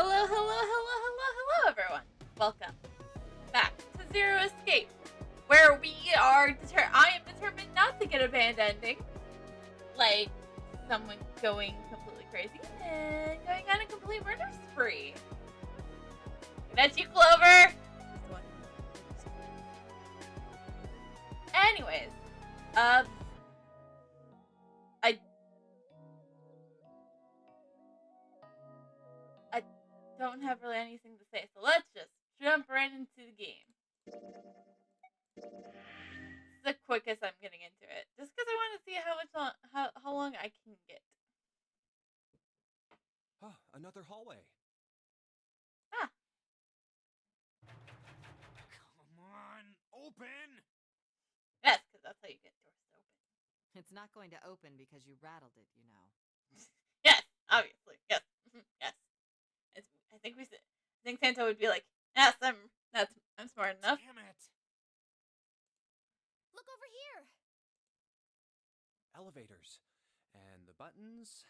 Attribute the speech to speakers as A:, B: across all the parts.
A: Hello, everyone. Welcome back to Zero Escape, where I am determined not to get a band ending, like someone going completely crazy and going on a complete murder spree. That's you, Clover. Anyways, I don't have really anything to say, so let's just jump right into the game. It's the quickest I'm getting into it, just because I want to see how long I can get.
B: Oh, another hallway.
A: Ah.
B: Come on, open!
A: Yes, because that's how you get doors to open.
C: It's not going to open because you rattled it, you know.
A: Yes, obviously. Yes. Yes. I think Santa would be like, yes, I'm smart enough.
B: Damn it!
D: Look over here!
B: Elevators. And the buttons?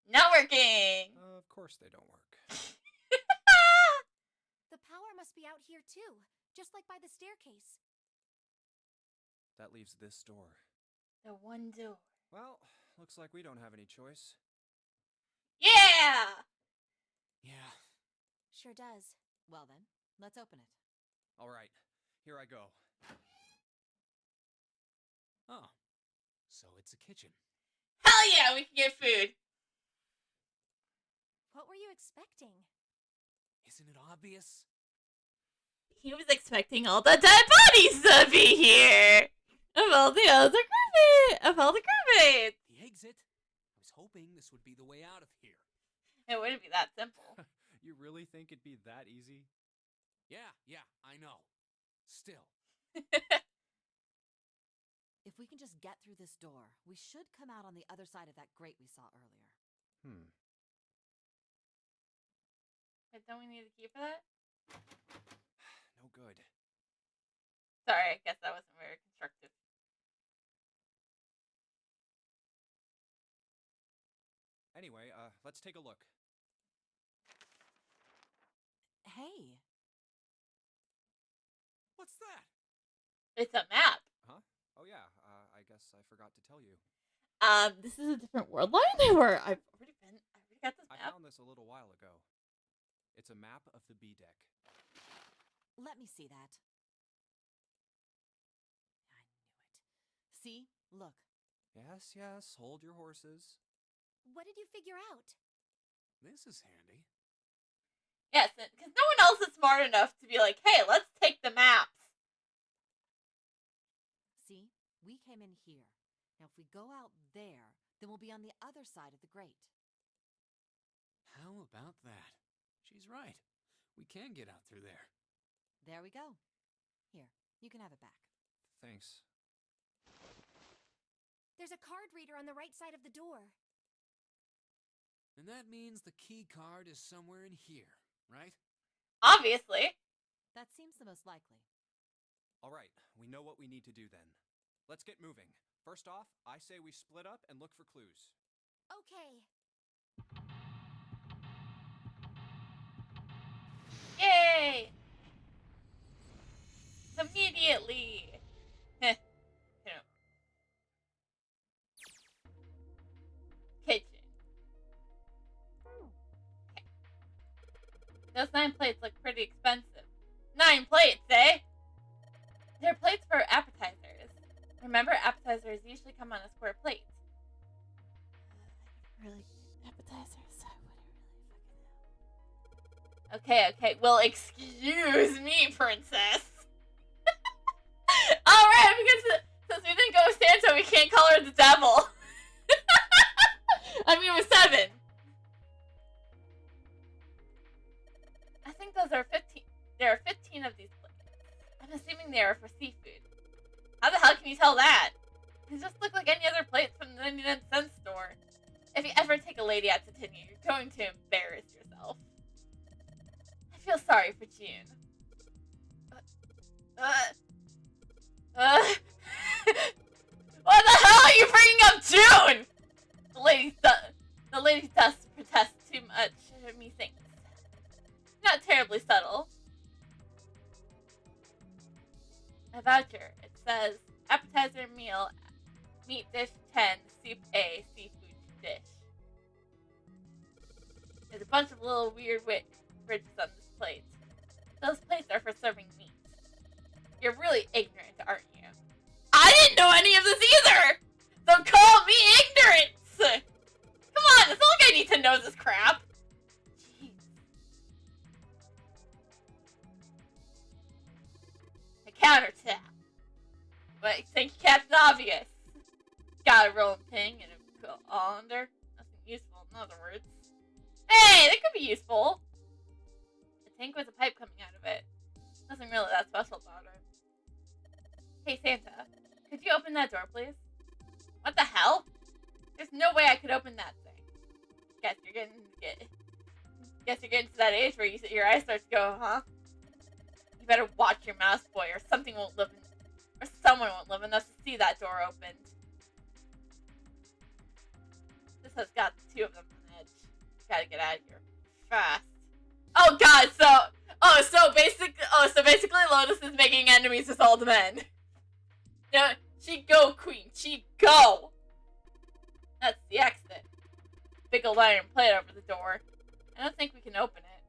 A: Not working!
B: Of course they don't work.
D: The power must be out here too, just like by the staircase.
B: That leaves this door.
A: The one door.
B: Well, looks like we don't have any choice.
A: Yeah!
B: Yeah.
D: Sure does.
C: Well then, let's open it.
B: Alright, here I go. Oh, so it's a kitchen.
A: Hell yeah, we can get food!
D: What were you expecting?
B: Isn't it obvious?
A: He was expecting all the dead bodies to be here! Of all the crewmates!
B: The exit? I was hoping this would be the way out of here.
A: It wouldn't be that simple.
B: You really think it'd be that easy? Yeah, I know. Still.
C: If we can just get through this door, we should come out on the other side of that grate we saw earlier.
A: But don't we need a key for that?
B: No good.
A: Sorry, I guess that wasn't very constructive.
B: Anyway, let's take a look.
C: Hey!
B: What's that?
A: It's a map.
B: Huh? Oh yeah, I guess I forgot to tell you.
A: This is a different world line where I already got this
B: I
A: map.
B: found this a little while ago. It's a map of the B deck.
C: Let me see that. I knew it. See? Look.
B: Yes, hold your horses.
D: What did you figure out?
B: This is handy.
A: Yes, because no one else is smart enough to be like, hey, let's take the maps.
C: See? We came in here. Now if we go out there, then we'll be on the other side of the grate.
E: How about that? She's right. We can get out through there.
C: There we go. Here, you can have it back.
B: Thanks.
D: There's a card reader on the right side of the door.
E: And that means the key card is somewhere in here, right?
A: Obviously.
C: That seems the most likely.
B: Alright, we know what we need to do then. Let's get moving. First off, I say we split up and look for clues.
D: Okay.
A: Yay! Immediately. Kitchen. Okay. Those 9 plates look pretty expensive. 9 plates, eh? They're plates for appetizers. Remember, appetizers usually come on a square plate. Appetizers, I wouldn't really fucking know. Okay, well, excuse me, princess. Alright, because since we didn't go with Santa, we can't call her the devil. I mean, we're 7. I think those are 15. There are 15 of these plates. I'm assuming they are for seafood. How the hell can you tell that? These just look like any other plates from the 99-cent store. If you ever take a lady out to dinner, you're going to embarrass yourself. I feel sorry for June. What the hell are you bringing up June? The lady does protest too much, methinks. picture. It says appetizer meal, meat dish 10, soup A, seafood dish. There's a bunch of little weird ridges on this plate. Those plates are for serving meat. You're really ignorant, aren't you? I didn't know any of this either! So call me ignorance! Come on, it's not like I need to know this crap. Jeez. A countertap. But think Captain Obvious. Got a rolling pin and a colander. Nothing useful, in other words. Hey, that could be useful. A tank with a pipe coming out of it. Nothing really that special about it. Hey, Santa. Could you open that door, please? What the hell? There's no way I could open that thing. Guess you're getting to that age where your eyes start to go, huh? You better watch your mouse, boy, or someone won't live enough to see that door opened. This has got the two of them on edge. Gotta get out of here fast. Oh God! So basically, Lotus is making enemies with all the men. No, she go, Queen. She go. That's the exit. Big old iron plate over the door. I don't think we can open it.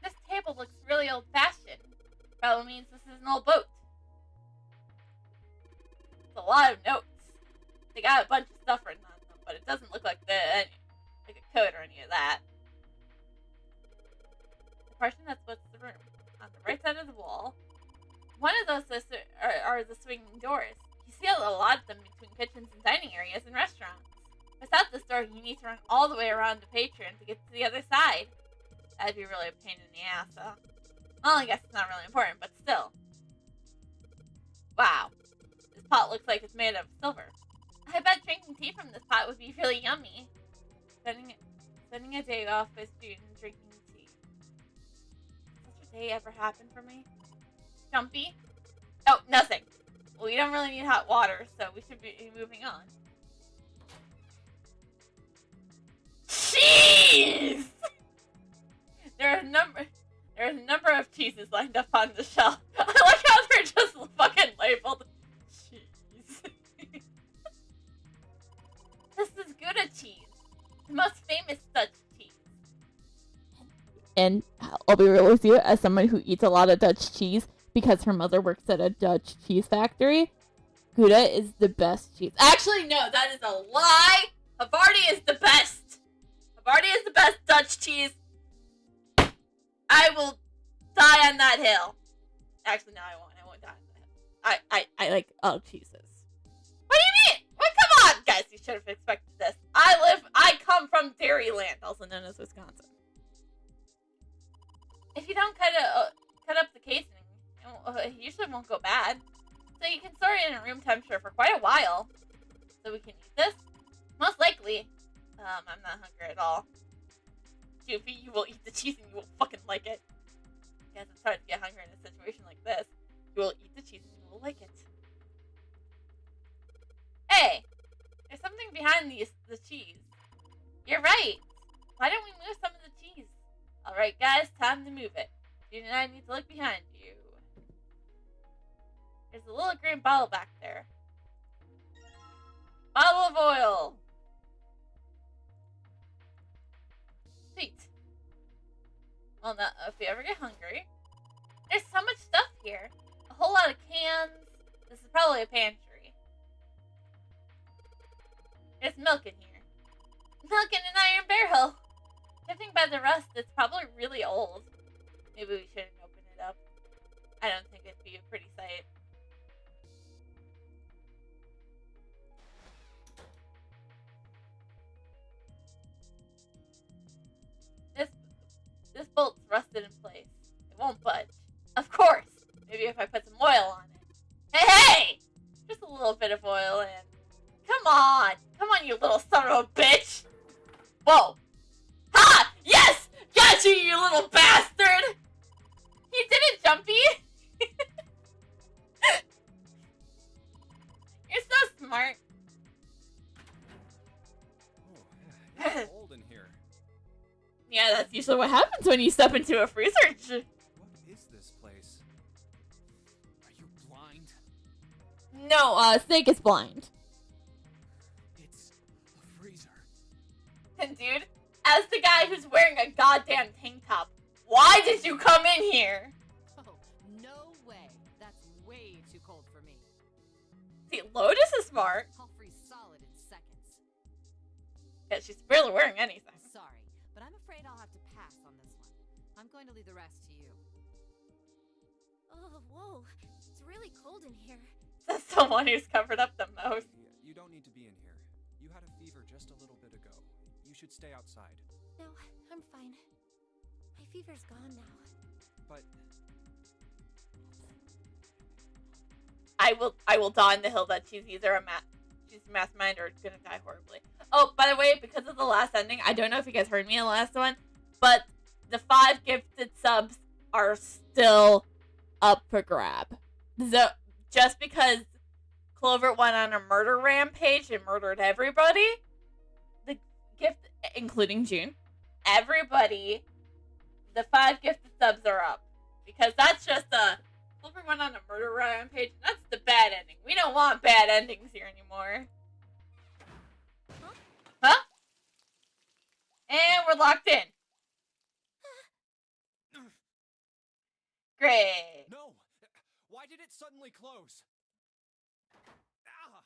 A: This table looks really old-fashioned. Probably means this is an old boat. It's a lot of notes. They got a bunch of stuff written on them, but it doesn't look like a code or any of that. The portion that splits the room. On the right side of the wall. One of those are the swinging doors. You see a lot of them between kitchens and dining areas and restaurants. Without this door, you need to run all the way around the patron to get to the other side. That'd be really a pain in the ass, though. Well, I guess it's not really important, but still. Wow. This pot looks like it's made of silver. I bet drinking tea from this pot would be really yummy. Spending a day off with students drinking tea. Such a day ever happened for me? Jumpy? Oh, nothing. Well, we don't really need hot water, so we should be moving on. Cheese! There's a number of cheeses lined up on the shelf. I like how they're just fucking labeled cheese. This is Gouda cheese. The most famous Dutch cheese.
F: And I'll be real with you, as someone who eats a lot of Dutch cheese, because her mother works at a Dutch cheese factory, Gouda is the best cheese.
A: Actually, no, that is a lie. Havarti is the best. Havarti is the best Dutch cheese. I will die on that hill. Actually, no, I won't. I won't die on that hill.
F: I like all cheeses.
A: What do you mean? Well, come on, guys. You should have expected this. I come from Dairyland, also known as Wisconsin. If you don't cut up the casing, it usually won't go bad. So you can store it in a room temperature for quite a while. So we can eat this? Most likely. I'm not hungry at all. Goofy, you will eat the cheese and you will fucking like it. Guess it's hard to get hungry in a situation like this. You will eat the cheese and you will like it. Hey! There's something behind the cheese. You're right. Why don't we move some of the cheese? Alright guys, time to move it. You and I need to look behind you. There's a little green bottle back there. Bottle of oil! Sweet. Well, now, if you ever get hungry, there's so much stuff here. A whole lot of cans. This is probably a pantry. There's milk in here. Milk in an iron barrel. Judging by the rust, it's probably really old. Maybe we shouldn't open it up. I don't think it'd be a pretty sight. This bolt's rusted in place. It won't budge. Of course! Maybe if I put some oil on it. Hey! Just a little bit of oil and... Come on! Come on, you little son of a bitch! Whoa! Ha! Yes! Got you, you little bastard! You did it, Jumpy! You're so smart.
B: Oh, yeah, it's cold in here.
F: Yeah, that's usually what happens when you step into a freezer.
B: What is this place?
E: Are you blind?
F: No, Snake is blind.
E: It's a freezer.
A: And dude, as the guy who's wearing a goddamn tank top, why did you come in here?
C: Oh, no way. That's way too cold for me.
A: See, Lotus is smart.
C: I'll freeze solid in seconds.
A: Yeah, she's barely wearing anything.
C: Sorry, but I'm afraid I'll have to pass on this one. I'm going to leave the rest to you.
D: Oh, whoa. It's really cold in here.
A: That's someone who's covered up the most.
B: You don't need to be in here. You had a fever just a little bit ago. You should stay outside.
D: No, I'm fine. My fever's gone now.
B: But
A: I will die on the hill that she's either a mastermind or gonna die horribly. Oh, by the way, because of the last ending, I don't know if you guys heard me in the last one, but the 5 gifted subs are still up for grab. So just because Clover went on a murder rampage and murdered everybody, the gift, including June, everybody, the 5 gifted subs are up. Because that's just Clover went on a murder rampage. That's the bad ending. We don't want bad endings here anymore. Huh? And we're locked in. Great.
B: no! Why did it suddenly close? Ah!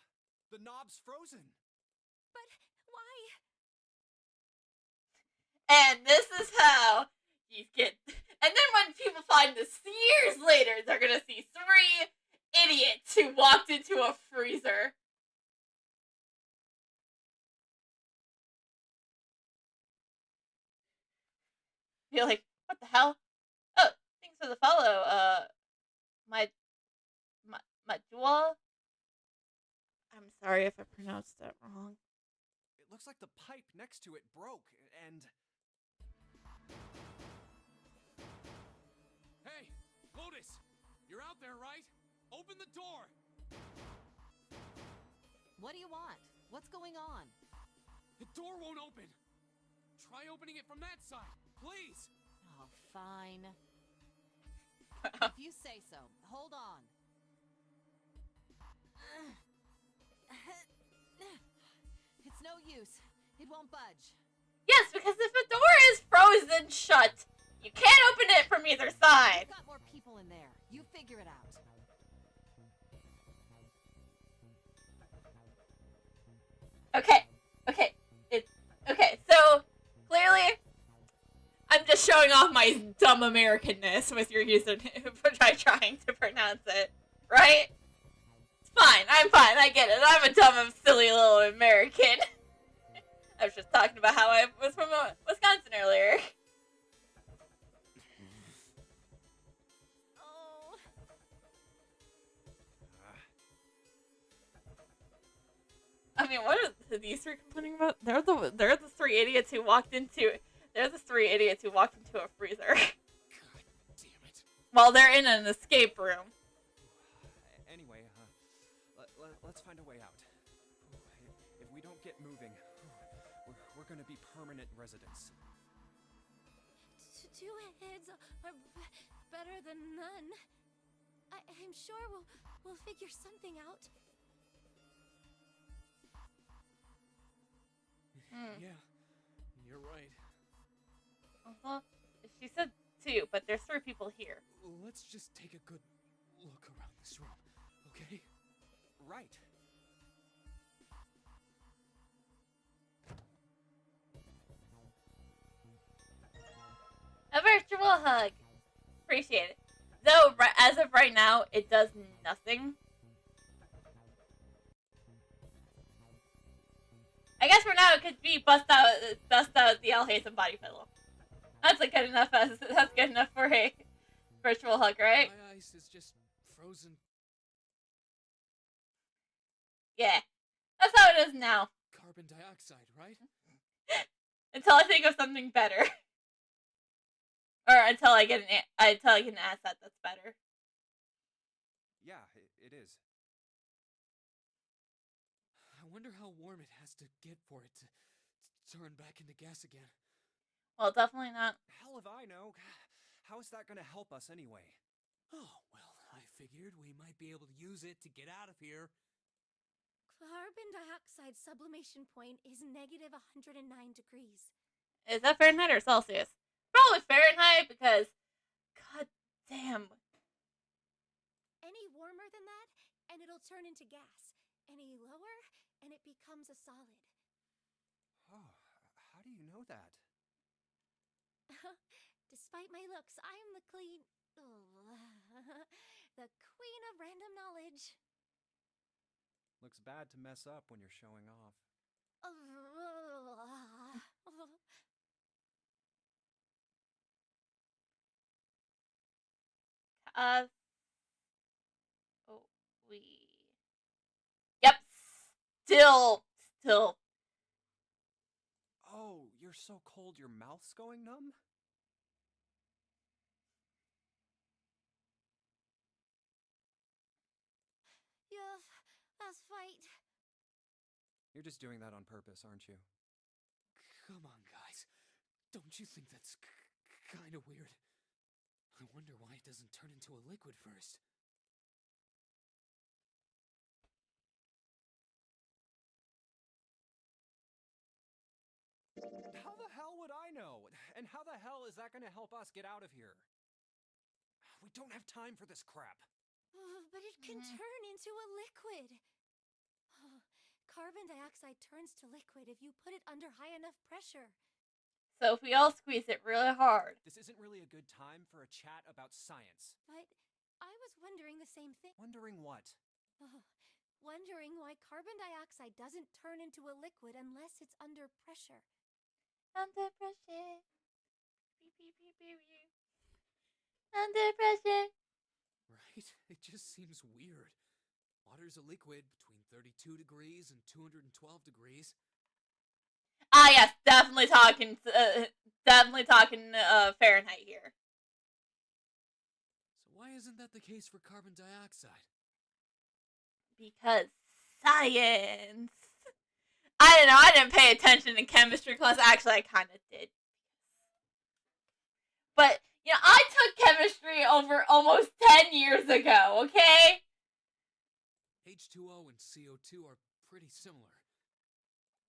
B: The knob's frozen.
D: But why?
A: And this is how you get. And then when people find this years later, they're gonna see 3 idiots who walked into a freezer. You're like, what the hell? Oh, thanks for the follow. My jewel. I'm sorry if I pronounced that wrong.
B: It looks like the pipe next to it broke, and...
E: Hey, Lotus! You're out there, right? Open the door!
C: What do you want? What's going on?
E: The door won't open! Try opening it from that side, please!
C: Oh, fine. If you say so. Hold on. It's no use. It won't budge.
A: Yes, because if a door is frozen shut, you can't open it from either side.
C: We've got more people in there. You figure it out.
A: Okay, so clearly I'm just showing off my dumb Americanness with your username by trying to pronounce it, right? It's fine, I'm fine, I get it. I'm a dumb, silly little American. I was just talking about how I was from Wisconsin earlier.
D: Oh.
A: I mean, what are these 3 complaining about? They're the 3 idiots who walked into. They're the 3 idiots who walked into a freezer.
E: God damn it.
A: While they're in an escape room.
B: Anyway, let's find a way out. If we don't get moving, we're gonna be permanent residents.
D: 2 heads are better than none. I'm sure we'll figure something out.
E: Yeah, you're right.
A: Uh-huh. She said 2, but there's 3 people here.
E: Let's just take a good look around this room, okay?
B: Right.
A: A virtual hug. Appreciate it. Though, as of right now, it does nothing. I guess for now it could be bust out the El Hazen body pillow. That's good enough. That's good enough for a virtual hug, right?
E: My ice is just frozen
A: Yeah, that's how it is now.
E: carbon dioxide, right?
A: Until I think of something better, or until I get an asset that's better.
B: Yeah, it is.
E: I wonder how warm it has to get for it to turn back into gas again.
A: Well, definitely not.
B: Hell if I know. How is that gonna help us anyway?
E: Oh, well, I figured we might be able to use it to get out of here.
D: Carbon dioxide sublimation point is negative 109 degrees.
A: Is that Fahrenheit or Celsius? Probably Fahrenheit because, god damn.
D: Any warmer than that, and it'll turn into gas. Any lower, and it becomes a solid.
B: Oh, how do you know that?
D: Despite my looks, I'm the the queen of random knowledge.
B: Looks bad to mess up when you're showing off.
A: Oh, we. Yep. Still.
B: Oh, you're so cold your mouth's going numb?
D: Yes, that's right.
B: You're just doing that on purpose, aren't you?
E: Come on, guys. Don't you think that's kind of weird? I wonder why it doesn't turn into a liquid first.
B: How the hell would I know? And how the hell is that gonna help us get out of here? We don't have time for this crap.
D: But it can turn into a liquid. Carbon dioxide turns to liquid if you put it under high enough pressure.
A: So if we all squeeze it really hard.
B: This isn't really a good time for a chat about science.
D: But I was wondering the same thing.
B: Wondering what?
D: Wondering why carbon dioxide doesn't turn into a liquid unless it's under pressure.
A: Under pressure. Beep, beep, beep, beep, beep. Under pressure.
E: Right? It just seems weird. Water's a liquid between 32 degrees and 212 degrees.
A: Ah, yes, definitely talking Fahrenheit here.
E: So why isn't that the case for carbon dioxide?
A: Because science. I don't know, I didn't pay attention in chemistry class. Actually, I kind of did. But, you know, I took chemistry over almost 10 years ago, okay?
E: H2O and CO2 are pretty similar.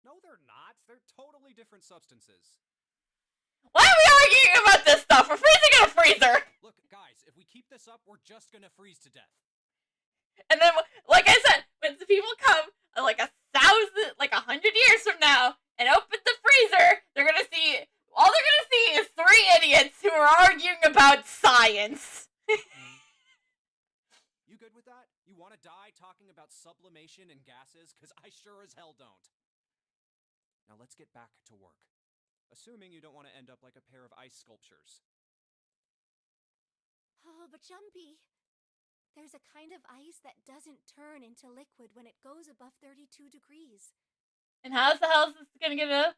B: No, they're not. They're totally different substances.
A: Why are we arguing about this stuff? We're freezing in a freezer!
B: Look, guys, if we keep this up, we're just gonna freeze to death.
A: And then, like I said, when the people come, like 100 years from now, and open the freezer, they're gonna see, all they're gonna see is 3 idiots who are arguing about science.
B: You good with that? You wanna die talking about sublimation and gases? Cause I sure as hell don't. Now let's get back to work. Assuming you don't want to end up like a pair of ice sculptures.
D: Oh, but Jumpy, there's a kind of ice that doesn't turn into liquid when it goes above 32 degrees.
A: And how the hell is this gonna get up?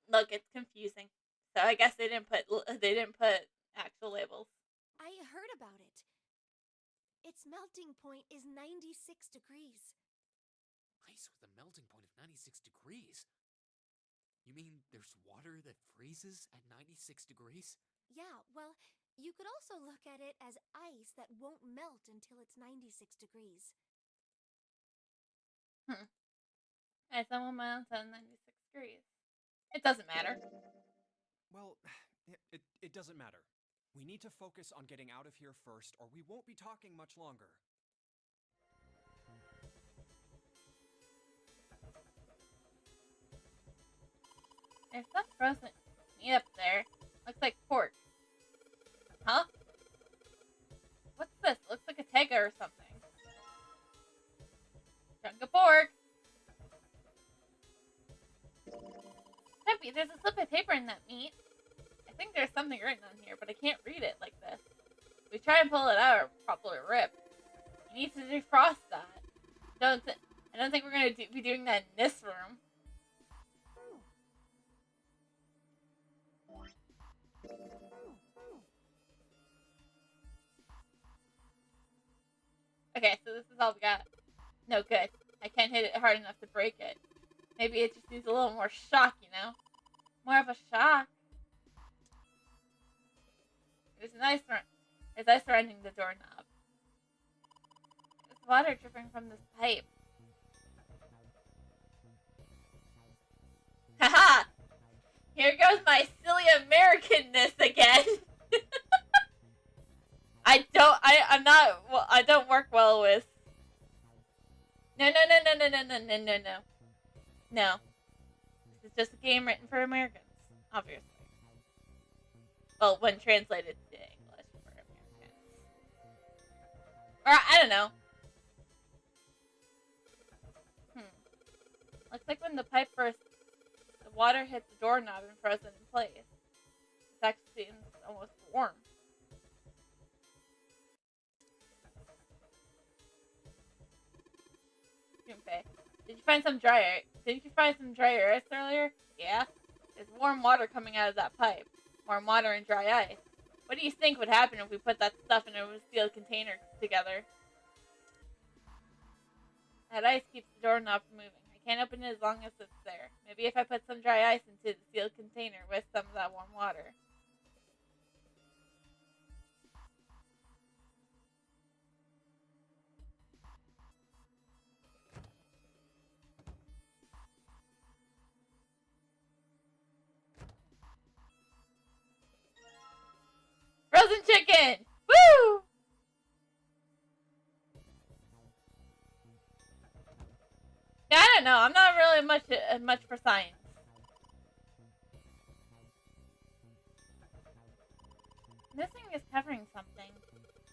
A: Look, it's confusing. So I guess they didn't put actual labels.
D: I heard about it. Its melting point is 96 degrees.
E: Ice with a melting point of 96 degrees? You mean there's water that freezes at 96 degrees?
D: Yeah, well, you could also look at it as ice that won't melt until it's 96 degrees.
A: And someone melts at 96 degrees. It doesn't matter.
B: Well, it doesn't matter. We need to focus on getting out of here first, or we won't be talking much longer.
A: There's some frozen meat up there. Looks like pork. Huh? What's this? Looks like a tega or something. Chunk of pork. Peppy, there's a slip of paper in that meat. I think there's something written on here, but I can't read it like this. If we try and pull it out, it'll probably rip. You need to defrost that. I don't think we're going to be doing that in this room. Okay, so this is all we got. No, good. I I can't hit it hard enough to break it. Maybe it just needs a little more shock, you know? More of a shock. There's ice surrounding the doorknob. There's water dripping from this pipe. Haha! Here goes my silly Americanness again. I don't work well with. No. No. This is just a game written for Americans, obviously. Well, when translated to English for Americans. Or, I don't know. Looks like when the pipe burst, the water hit the doorknob and froze it in place. It actually seems almost warm. Junpei, didn't you find some dry ice earlier? Yeah? There's warm water coming out of that pipe. Warm water and dry ice. What do you think would happen if we put that stuff in a sealed container together? That ice keeps the doorknob from moving. I can't open it as long as it's there. Maybe if I put some dry ice into the sealed container with some of that warm water. Frozen chicken! Woo! Yeah, I don't know. I'm not really much for science. This thing is covering something.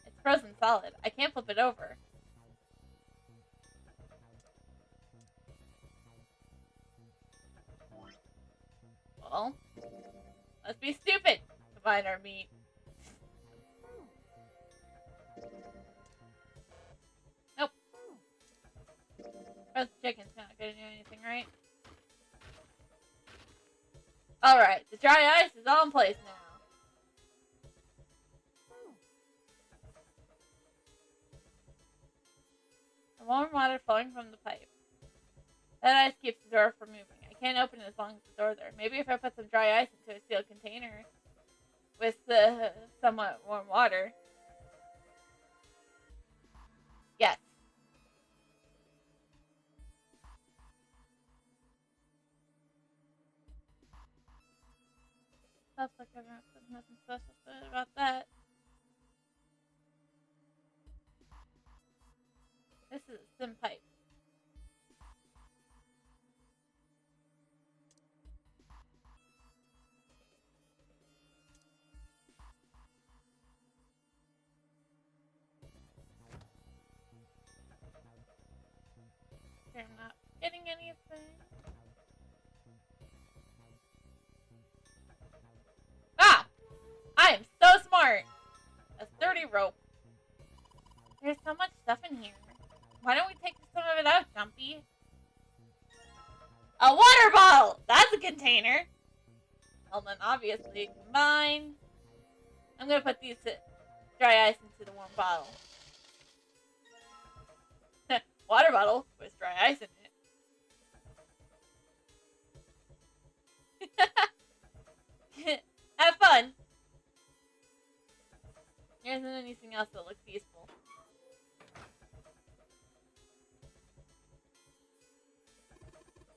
A: It's frozen solid. I can't flip it over. Well, let's be stupid to find our meat. Nope. Frozen chicken's not gonna do anything, right? Alright, the dry ice is all in place now. The warm water flowing from the pipe. That ice keeps the door from moving. I can't open it as long as the door's there. Maybe if I put some dry ice into a sealed container with the somewhat warm water. Yes. That's like everyone said, nothing special about that. This is a sim pipe. I'm not getting anything. Ah! I'm so smart! A sturdy rope. There's so much stuff in here. Why don't we take some of it out, Jumpy? A water bottle! That's a container! Well then, obviously, combine. I'm gonna put these dry ice into the warm bottle. Water bottle with dry ice in it. Have fun! There isn't anything else that looks useful.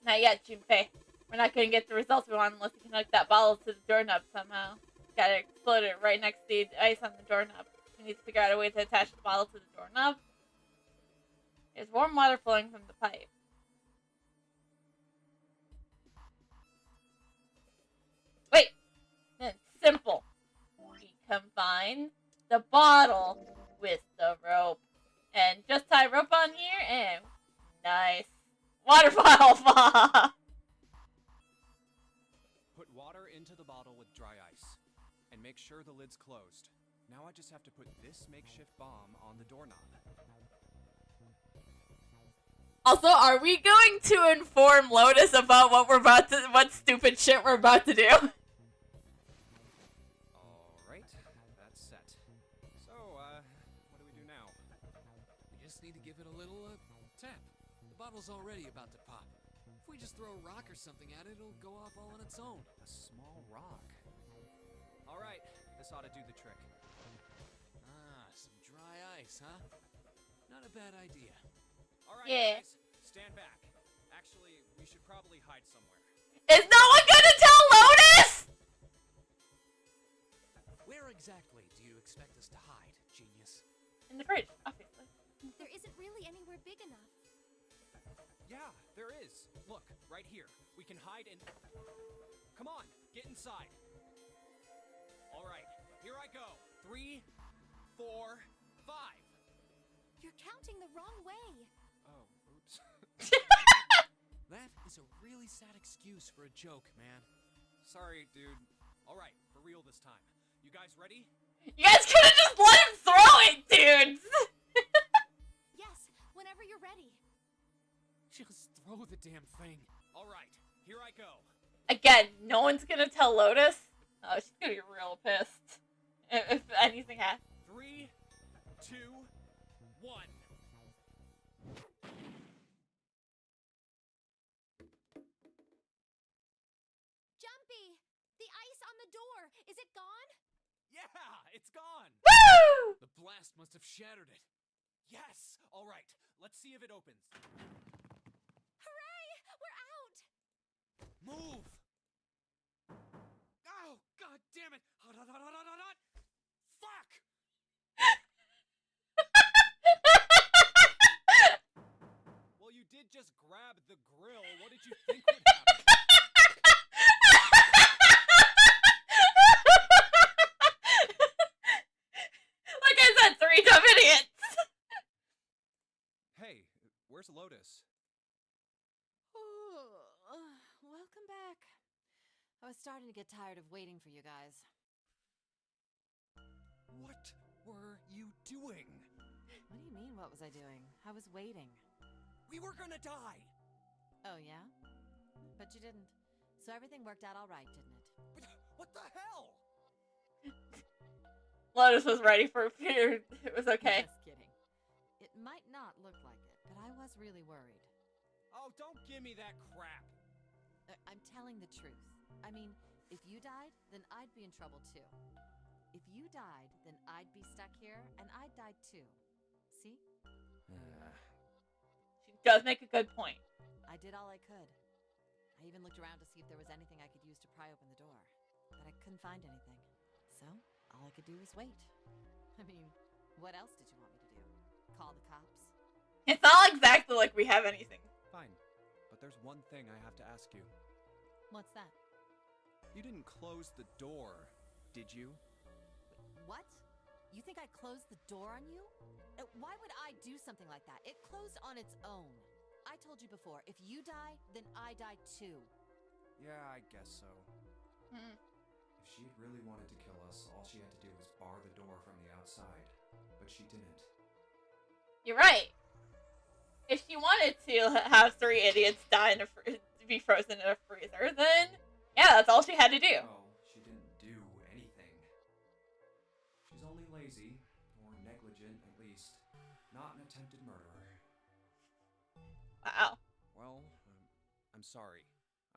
A: Not yet, Junpei. We're not gonna get the results we want unless we connect that bottle to the doorknob somehow. Gotta explode it right next to the ice on the doorknob. We need to figure out a way to attach the bottle to the doorknob. There's warm water flowing from the pipe. Wait! It's simple. We combine the bottle with the rope. And just tie rope on here and nice. Water bottle fall!
B: Put water into the bottle with dry ice. And make sure the lid's closed. Now I just have to put this makeshift bomb on the doorknob.
F: Also, are we going to inform Lotus about what stupid shit we're about to do?
B: Alright, that's set. So, what do we do now?
E: We just need to give it a little, tap. The bottle bottle's already about to pop. If we just throw a rock or something at it, it'll go off all on its own.
B: A small rock. All right, this ought to do the trick.
E: Ah, some dry ice, huh? Not a bad idea.
B: All right,
A: Yeah.
B: guys, stand back. Actually, we should probably hide somewhere.
A: Is no one gonna tell Lotus?
E: Where exactly do you expect us to hide, genius?
A: In the fridge, obviously.
D: There isn't really anywhere big enough.
B: Yeah, there is. Look, right here. We can hide in... Come on, get inside. All right, here I go. 3, 4, 5.
D: You're counting the wrong way.
B: Oh, oops.
E: That is a really sad excuse for a joke, man.
B: Sorry, dude. All right, for real this time. You guys ready?
A: You guys could have just let him throw it, dudes.
D: Yes, whenever you're ready.
E: Just throw the damn thing.
B: All right, here I go.
A: Again, no one's gonna tell Lotus. Oh, she's gonna be real pissed if anything happens.
B: 3, 2, 1.
D: Jumpy! The ice on the door! Is it gone?
B: Yeah, it's gone.
A: Woo!
E: The blast must have shattered it.
B: Yes. All right, let's see if it opens.
D: Hooray! We're out!
E: Move! Oh, god damn it! Hot, hot, hot, hot, hot, hot, hot! Fuck!
B: Well, you did just grab the grill. What did you think would happen?
A: Like I said, 3 dumb idiots.
B: Hey, where's Lotus?
C: Welcome back. I was starting to get tired of waiting for you guys.
B: What were you doing?
C: What do you mean, what was I doing? I was waiting.
B: We were gonna die.
C: Oh, yeah? But you didn't. So everything worked out all right, didn't it?
B: What the hell?
A: Lotus was ready for fear. It was okay.
C: Just kidding. It might not look like it, but I was really worried.
B: Oh, don't give me that crap.
C: I'm telling the truth. I mean, if you died, then I'd be in trouble too. If you died, then I'd be stuck here, and I'd die too. See?
A: She does make a good point.
C: I did all I could. I even looked around to see if there was anything I could use to pry open the door. But I couldn't find anything. So, all I could do was wait. I mean, what else did you want me to do? Call the cops?
A: It's not exactly like we have anything.
B: Fine, but there's one thing I have to ask you.
C: What's that?
B: You didn't close the door, did you?
C: What? You think I closed the door on you? Why would I do something like that? It closed on its own. I told you before, if you die, then I die too.
B: Yeah, I guess so.
A: Hmm.
G: If she really wanted to kill us, all she had to do was bar the door from the outside. But she didn't.
A: You're right. If she wanted to have 3 idiots die in be frozen in a freezer, then yeah, that's all she had to do.
G: Well, she didn't do anything. She's only lazy, or negligent at least. Not an attempted murderer.
A: Wow.
B: Well, I'm sorry.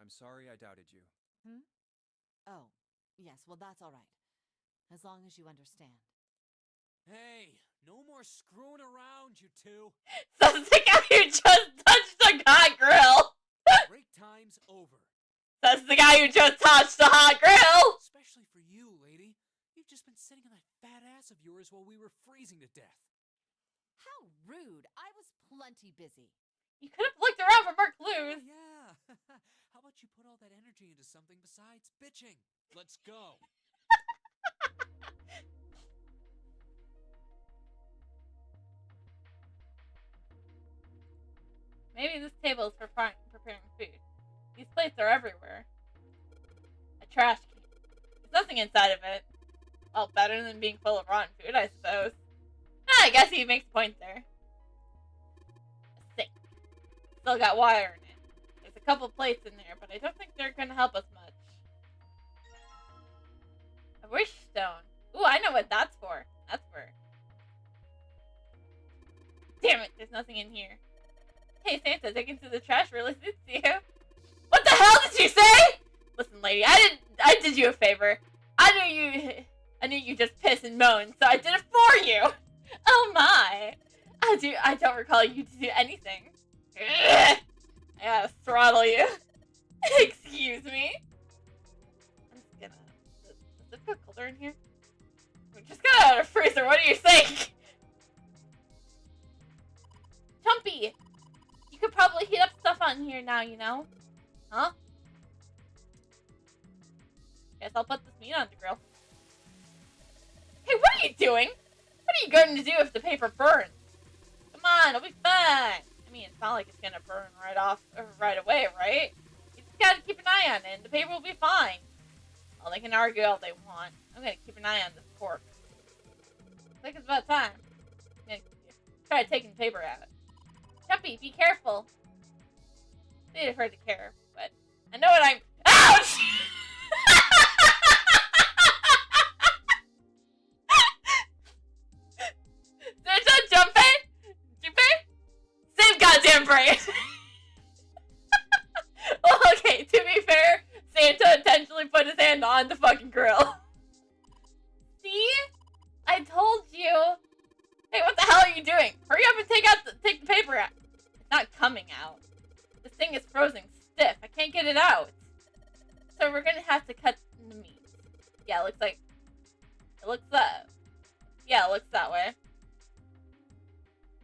B: I'm sorry I doubted you.
C: Oh, yes, well that's all right. As long as you understand.
E: Hey, no more screwing around, you two.
A: Says the guy who just touched the hot grill.
E: Break time's over.
A: Says the guy who just touched the hot grill.
E: Especially for you, lady. You've just been sitting on that fat ass of yours while we were freezing to death.
C: How rude! I was plenty busy.
A: You could have looked around for more clues.
E: Yeah. How about you put all that energy into something besides bitching? Let's go.
A: Maybe this table is for preparing food. These plates are everywhere. A trash can. There's nothing inside of it. Well, better than being full of rotten food, I suppose. I guess he makes a point there. A sink. Still got water in it. There's a couple plates in there, but I don't think they're gonna help us much. A wish stone. Ooh, I know what that's for. That's for... Damn it, there's nothing in here. Hey, Santa, digging through the trash really suits you. What the hell did you say? Listen, lady, I did you a favor. I knew you just piss and moan, so I did it for you. Oh my. I don't recall you to do anything. I gotta throttle you. Excuse me. I'm just gonna... Does it feel colder in here? We just got out of the freezer, what do you think? Chumpy! You could probably heat up stuff on here now, you know? Huh? Guess I'll put this meat on the grill. Hey, what are you doing? What are you going to do if the paper burns? Come on, it'll be fine. I mean, it's not like it's gonna burn right away, right? You just gotta keep an eye on it, and the paper will be fine. Well, they can argue all they want. I'm gonna keep an eye on this pork. I think it's about time. I'm gonna try taking the paper out. Chumpy, be careful. They'd have heard to care, but I know what I'm... Ouch! Santa, Jumpy? Same goddamn brain! Well, okay, to be fair, Santa intentionally put his hand on the fucking grill. See? I told you. Hey, what the hell are you doing? Hurry up and take the paper out. It's not coming out. This thing is frozen stiff. I can't get it out. So we're gonna have to cut the meat. Yeah, it looks that way.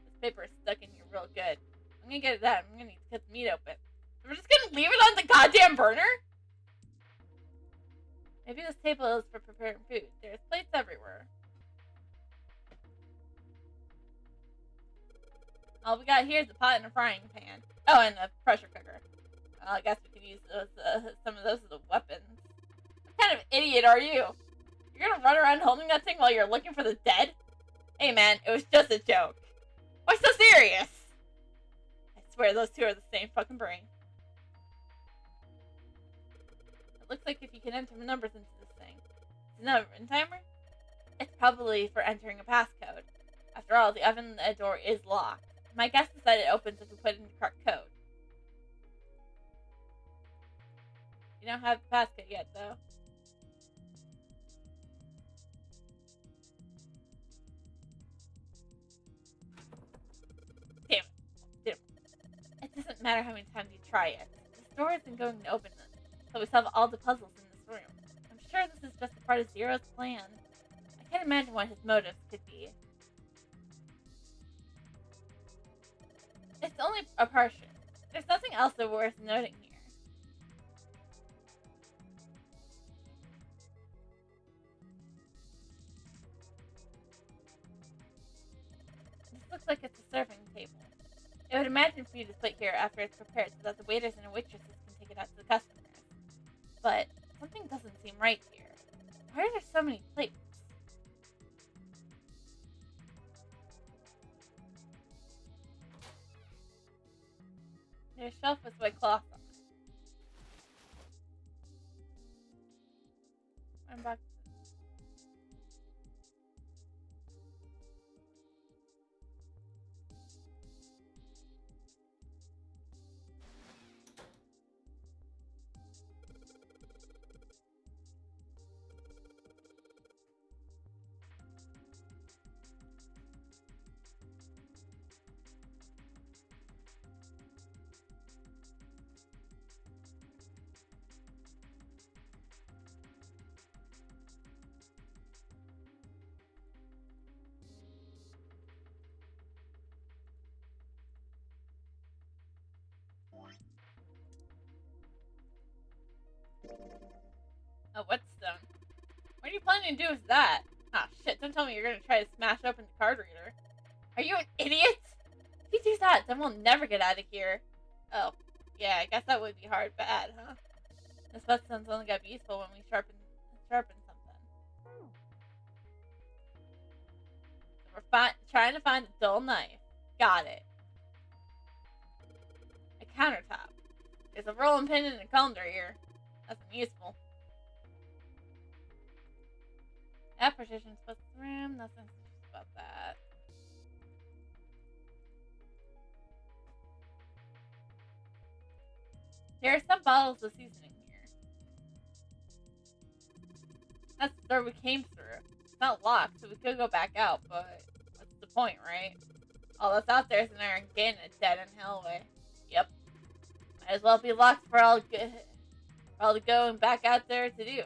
A: This paper is stuck in here real good. I'm gonna get it out. I'm gonna need to cut the meat open. So we're just gonna leave it on the goddamn burner? Maybe this table is for preparing food. There's plates everywhere. All we got here is a pot and a frying pan. Oh, and a pressure cooker. I guess we could use some of those as weapons. What kind of idiot are you? You're gonna run around holding that thing while you're looking for the dead? Hey man, it was just a joke. Why so serious? I swear those two are the same fucking brain. It looks like if you can enter numbers into this thing. Is it not a timer? It's probably for entering a passcode. After all, the oven door is locked. My guess is that it opens if we put in the correct code. You don't have the passcode yet, though. Damn it. It doesn't matter how many times you try it. This door isn't going to open it, so we solve all the puzzles in this room. I'm sure this is just a part of Zero's plan. I can't imagine what his motives could be. It's only a portion. There's nothing else worth noting here. This looks like it's a serving table. I would imagine food is put here after it's prepared so that the waiters and waitresses can take it out to the customers. But something doesn't seem right here. Why are there so many plates? There's a shelf with white cloth on it. I'm back. A whetstone. What are you planning to do with that? Ah, shit, don't tell me you're gonna try to smash open the card reader. Are you an idiot? If you do that, then we'll never get out of here. Oh, yeah, I guess that would be hard bad, huh? This whetstone's only gonna be useful when we sharpen something. So we're trying to find a dull knife. Got it. A countertop. There's a rolling pin and a colander here. That's useful. Yeah, partition splits the room. Nothing about that. There are some bottles of seasoning here. That's the door we came through. It's not locked, so we could go back out, but what's the point, right? All that's out there is an iron gate and a dead-end hallway. Yep. Might as well be locked for all to go and back out there to do.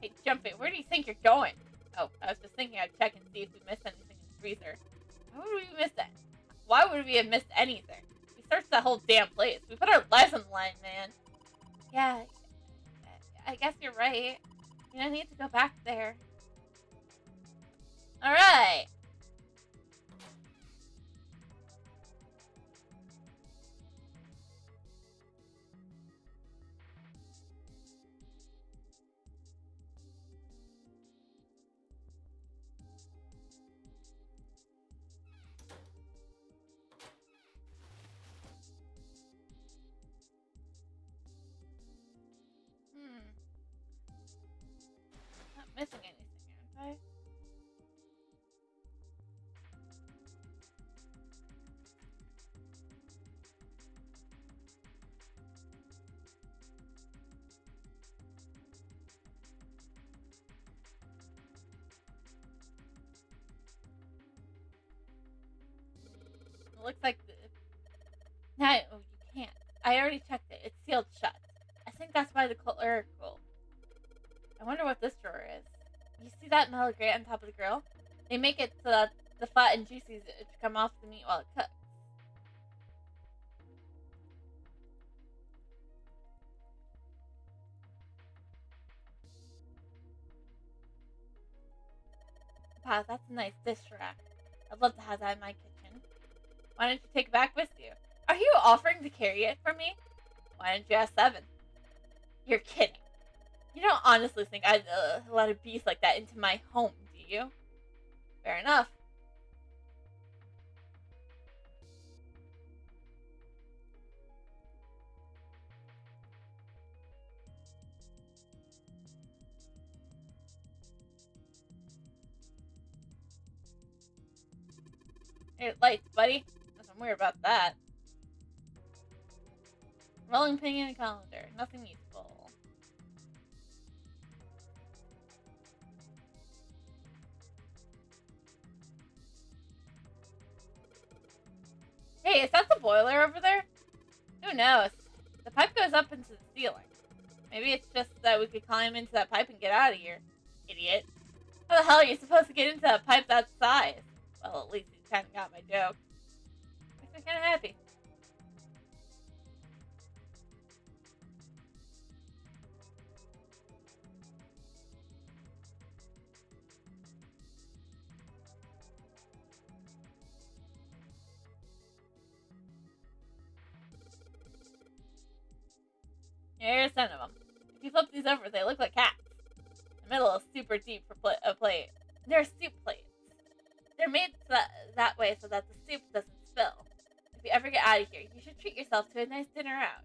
A: Hey, Jump It, where do you think you're going? Oh, I was just thinking I'd check and see if we missed anything in the freezer. Why would we miss that? Why would we have missed anything? We searched that whole damn place. We put our lives on the line, man. Yeah, I guess you're right. You don't need to go back there. Alright. Not missing anything, aren't I? It looks like no, you can't. I already checked it. It's sealed shut. I think that's why the clerical. I wonder what this drawer is. You see that metal grate on top of the grill? They make it so that the fat and juices to come off the meat while it cooks. Wow, that's a nice dish rack. I'd love to have that in my kitchen. Why don't you take it back with you? Are you offering to carry it for me? Why didn't you ask 7? You're kidding. You don't honestly think I'd let a beast like that into my home, do you? Fair enough. Here, lights, buddy. Nothing weird about that. Rolling pin and a calendar. Nothing useful. Hey, is that the boiler over there? Who knows? The pipe goes up into the ceiling. Maybe it's just that we could climb into that pipe and get out of here. Idiot. How the hell are you supposed to get into a pipe that size? Well, at least you kind of got my joke. Makes me kind of happy. Here's 10 of them. If you flip these over, they look like cats. The middle is super deep for a plate. They're soup plates. They're made that way so that the soup doesn't spill. If you ever get out of here, you should treat yourself to a nice dinner out.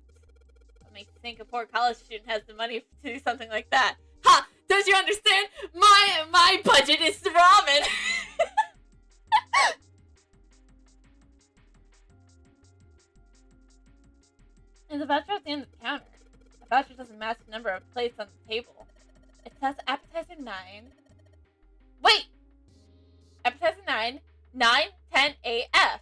A: What makes you think a poor college student has the money to do something like that? Ha! Don't you understand? My budget is ramen! There's a voucher at the end of the counter. The voucher doesn't match the number of plates on the table. It says appetizer 9. Wait! Appetizer 9, 10 AF.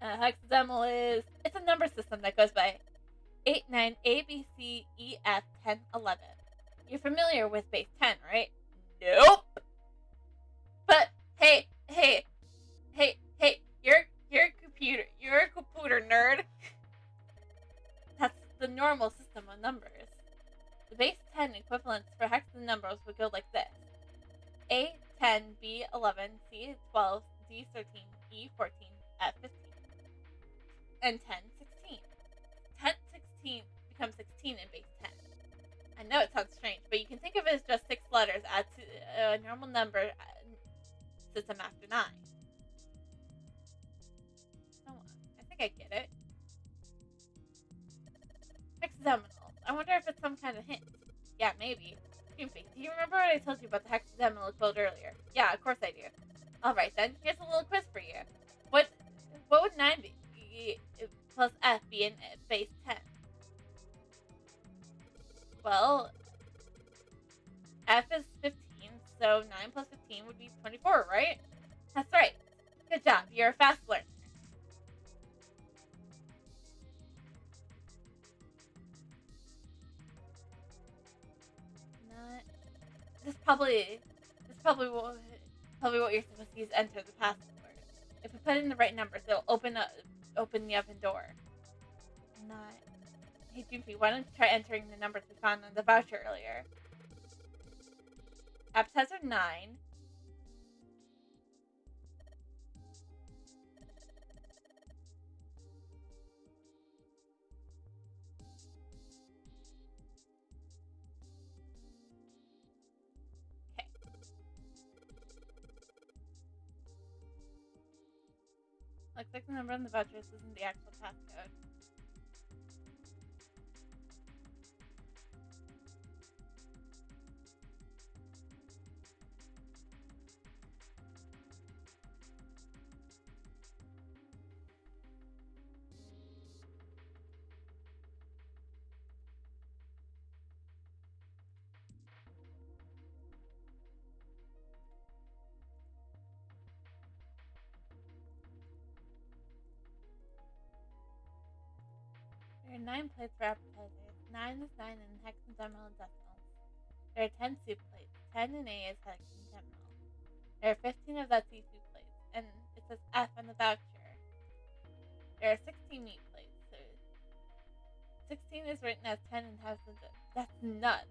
A: Hexadecimal is... It's a number system that goes by 8, 9, A, B, C, E, F, 10, 11. You're familiar with base 10, right? Nope! But, hey, you're a computer nerd. That's the normal system of numbers. The base 10 equivalents for hexagon numbers would go like this. A, 10, B, 11, C, 12, D, 13, E, 14, F, 15. And 10, 16. 10, 16 becomes 16 in base 10. I know it sounds strange, but you can think of it as just 6 letters add to a normal number system after 9. Oh, I think I get it. Hexademinal. I wonder if it's some kind of hint. Yeah, maybe. Doofy, do you remember what I told you about the hexademinal code earlier? Yeah, of course I do. Alright then, here's a little quiz for you. What would 9 be plus F be in base 10? Well, F is 15, so 9 plus 15 would be 24, right? That's right. Good job, you're a fast learner. This probably what you're supposed to use to enter the password. If you put in the right numbers, it'll open the oven door. Not. Hey Doofy, why don't you try entering the numbers we found on the voucher earlier? Appetizer 9. Okay. Looks like the number on the voucher isn't the actual passcode. There are 9 plates for appetizers. 9 is 9 in hexadecimal decimals. There are 10 soup plates. 10 in A is hexadecimal. There are 15 of that seafood plates, and it says F on the voucher. There are 16 meat plates. So 16 is written as 10 in hexadecimal. That's nuts.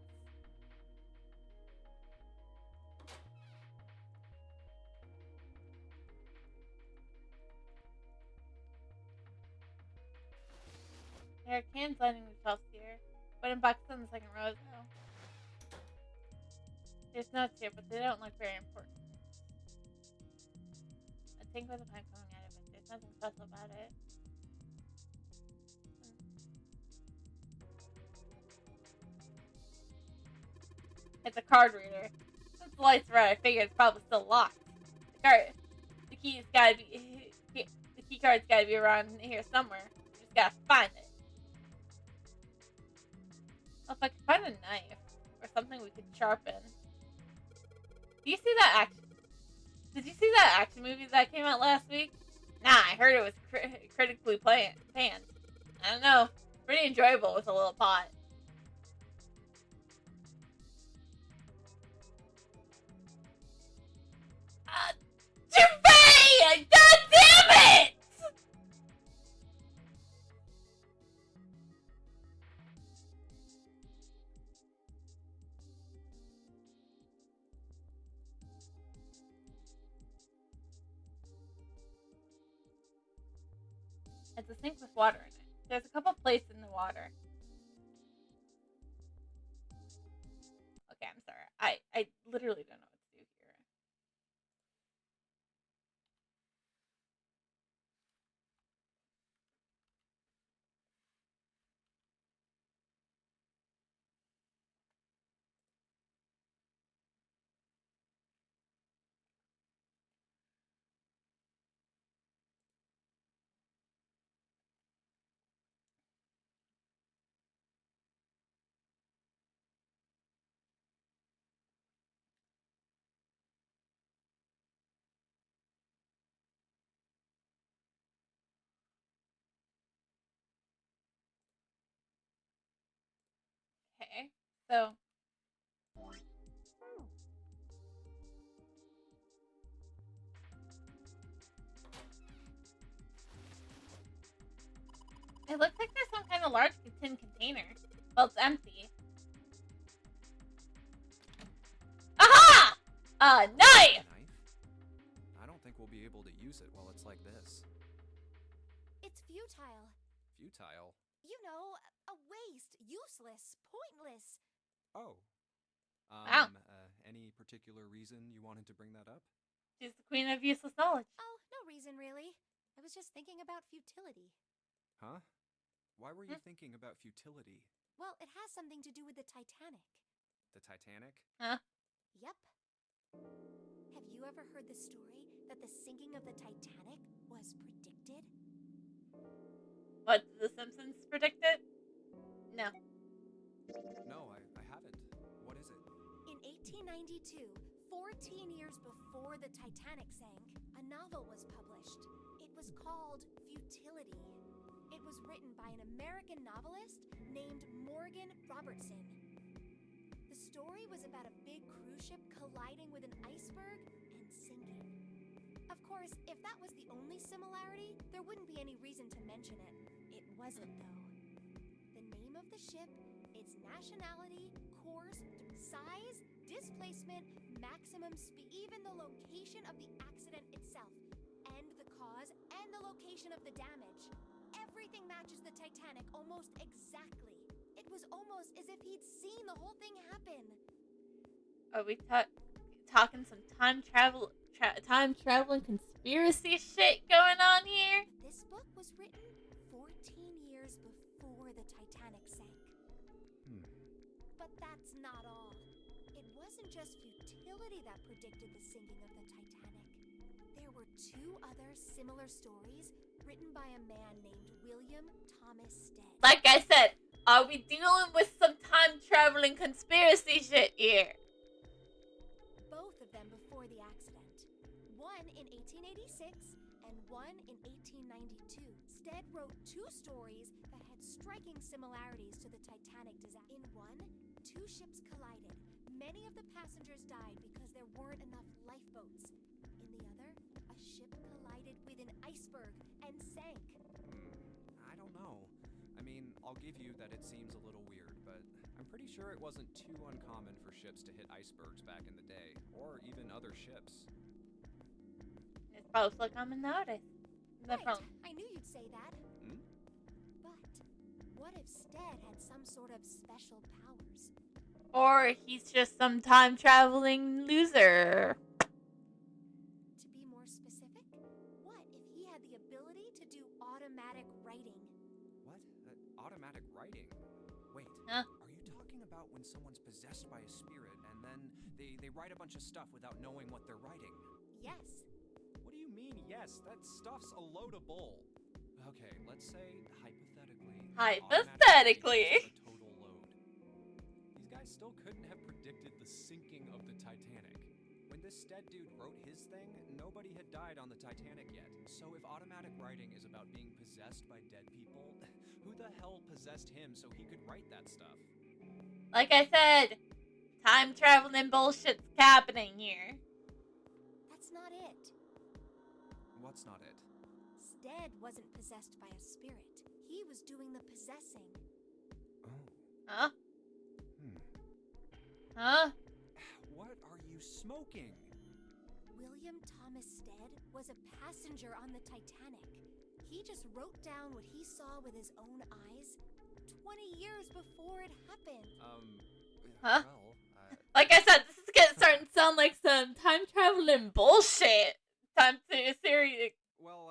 A: There are cans lining the shelves here, but in boxes on the second row, though. There's notes here, but they don't look very important. A tank with a pipe coming out of it. There's nothing special about it. It's a card reader. Since the light's red, I figured it's probably still locked. The key's gotta be. The key card's gotta be around here somewhere. You just gotta find it. Well, if I could find a knife or something we could sharpen. Do you see that action? Did you see that action movie that came out last week? Nah, I heard it was critically panned. I don't know. Pretty enjoyable with a little pot. Jermaine! God damn it! It's a sink with water in it. There's a couple plates in the water. Okay, I'm sorry. I literally don't know what to do here. Okay, so it looks like there's some kind of large tin container. Well, it's empty. Aha! A knife!
G: Knife? I don't think we'll be able to use it while it's like this.
D: It's futile.
G: Futile?
D: You know, a waste, useless, pointless.
G: Oh.
A: Wow.
G: Any particular reason you wanted to bring that up?
A: She's the queen of useless knowledge.
D: Oh, no reason really. I was just thinking about futility.
G: Huh? Why were you thinking about futility?
D: Well, it has something to do with the Titanic.
G: The Titanic?
A: Huh?
D: Yep. Have you ever heard the story that the sinking of the Titanic was predicted?
A: What did The Simpsons predicted? No.
G: No, I haven't. What is it?
D: In 1892, 14 years before the Titanic sank, a novel was published. It was called Futility. It was written by an American novelist named Morgan Robertson. The story was about a big cruise ship colliding with an iceberg and sinking. Of course, if that was the only similarity, there wouldn't be any reason to mention it. It wasn't, though. The name of the ship, its nationality, course, size, displacement, maximum speed, even the location of the accident itself, and the cause and the location of the damage. Everything matches the Titanic almost exactly. It was almost as if he'd seen the whole thing happen.
A: Are we talking some time traveling conspiracy shit going on here?
D: This book was written 14 years before the Titanic sank. But that's not all. It wasn't just futility that predicted the sinking of the Titanic. There were two other similar stories written by a man named William Thomas Stead.
A: Like I said, are we dealing with some time traveling conspiracy shit here?
D: Both of them before the accident. One in 1886 and one in 1892. Stead wrote two stories that had striking similarities to the Titanic disaster. In one, two ships collided. Many of the passengers died because there weren't enough lifeboats. In the other, a ship collided with an iceberg and sank.
G: I don't know. I mean, I'll give you that it seems a little weird, but I'm pretty sure it wasn't too uncommon for ships to hit icebergs back in the day, or even other ships.
A: It's probably so common nowadays.
D: Right, I knew you'd say that. But what if Stead had some sort of special powers?
A: Or he's just some time traveling loser.
D: To be more specific, what if he had the ability to do automatic writing?
G: What? Automatic writing? Wait,
A: Huh?
G: are you talking about when someone's possessed by a spirit and then they write a bunch of stuff without knowing what they're writing?
D: Yes.
G: What do you mean, yes? That stuff's a load of bull. Okay, let's say hypothetically.
A: Hypothetically.
G: automatic writing is a total load. These guys still couldn't have predicted the sinking of the Titanic. When this Stead dude wrote his thing, nobody had died on the Titanic yet. So if automatic writing is about being possessed by dead people, who the hell possessed him so he could write that stuff?
A: Like I said, time traveling bullshit's happening here.
D: That's not it.
G: What's not it?
D: Stead wasn't possessed by a spirit. He was doing the possessing.
G: Oh.
A: Huh? Huh?
G: What are you smoking?
D: William Thomas Stead was a passenger on the Titanic. He just wrote down what he saw with his own eyes 20 years before it happened.
A: Huh?
G: Well,
A: Like I said, this is starting to sound like some time traveling bullshit. Time to series.
G: well,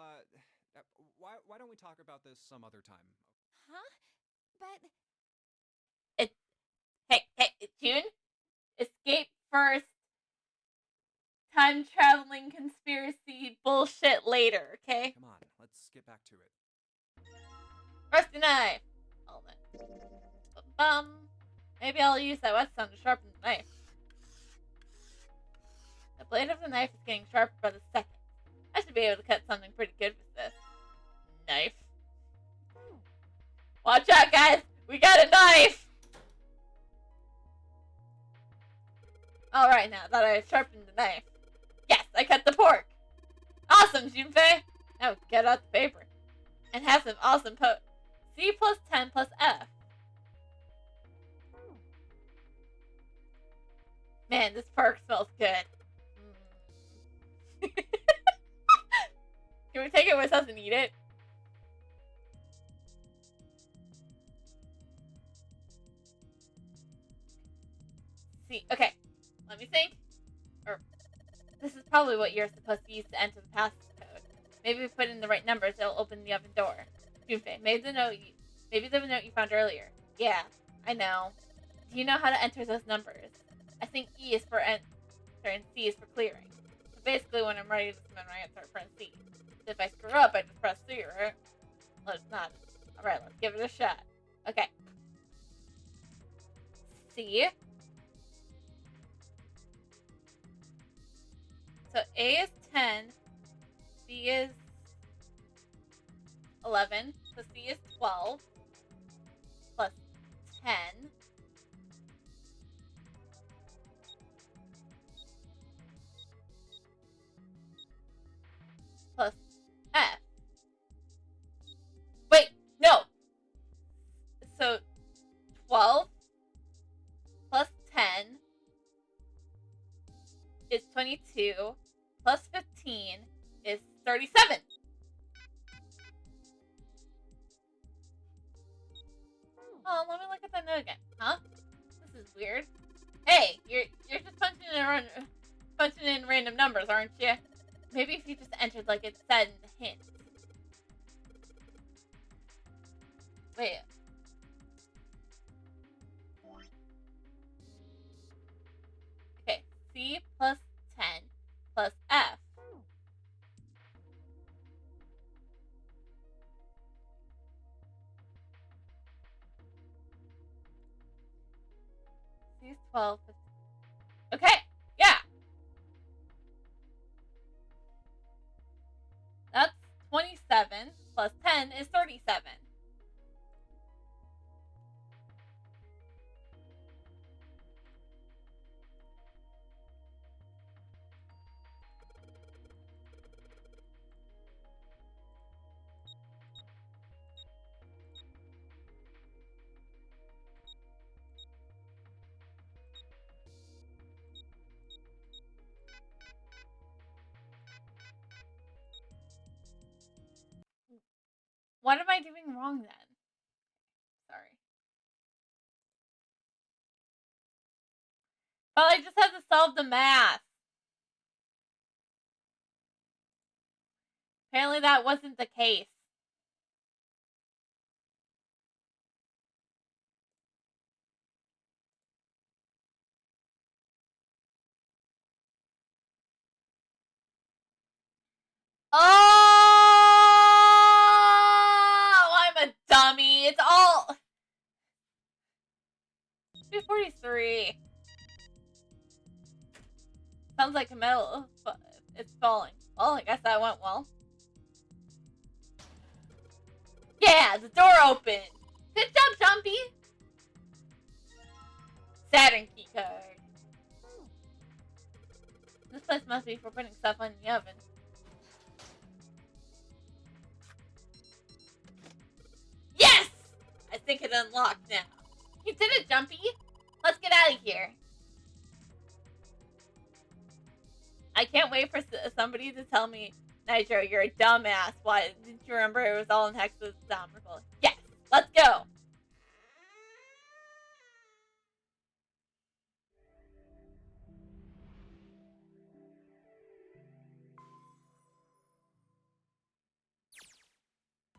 G: why don't we talk about this some other time?
D: Huh? But
A: Hey, June? Escape first. Time traveling conspiracy bullshit later, okay?
G: Come on, let's get back to it.
A: Rusty knife. Hold it. Maybe I'll use that whetstone to sharpen the knife. The blade of the knife is getting sharper by the second. I should be able to cut something pretty good with this knife. Watch out, guys! We got a knife! Alright, now that I've sharpened the knife. Yes, I cut the pork! Awesome, Junpei! Now get out the paper. And have some awesome C plus 10 plus F. Man, this pork smells good. Can we take it with us and eat it? See, okay. Let me think. This is probably what you're supposed to use to enter the passcode. Maybe if we put in the right numbers, it'll open the oven door. Junpei, made the note Maybe the note you found earlier. Yeah, I know. Do you know how to enter those numbers? I think E is for enter and C is for clearing. So basically, when I'm ready to submit my answer, I press C. So if I screw up, I just press C, right? Well, it's not. Alright, let's give it a shot. Okay. C. So A is 10. C is 11. So C is 12. Plus 10. Plus F. Wait, no. So 12 plus 10 is 22 plus 15 is 37. Oh, let me look at that note again. Huh? This is weird. Hey, you're just punching in random numbers, aren't you? Maybe if you just entered like it said in the hint. Wait. Okay, C plus 10 plus F. C is 12. Okay, yeah. That's 27 plus 10 is 37. What am I doing wrong then? Sorry. But I just had to solve the math. Apparently that wasn't the case. Oh, I'm a dummy. It's all 243. Sounds like a metal, but it's falling. Well, I guess that went well. Yeah, the door opened. Good job, Jumpy. Saturn keycard. This place must be for putting stuff in the oven. Yes! I think it unlocked now. You did it, Jumpy. Let's get out of here. I can't wait for somebody to tell me, Nitro, you're a dumbass. Why didn't you remember it was all in hexadecimal? Yes, let's go.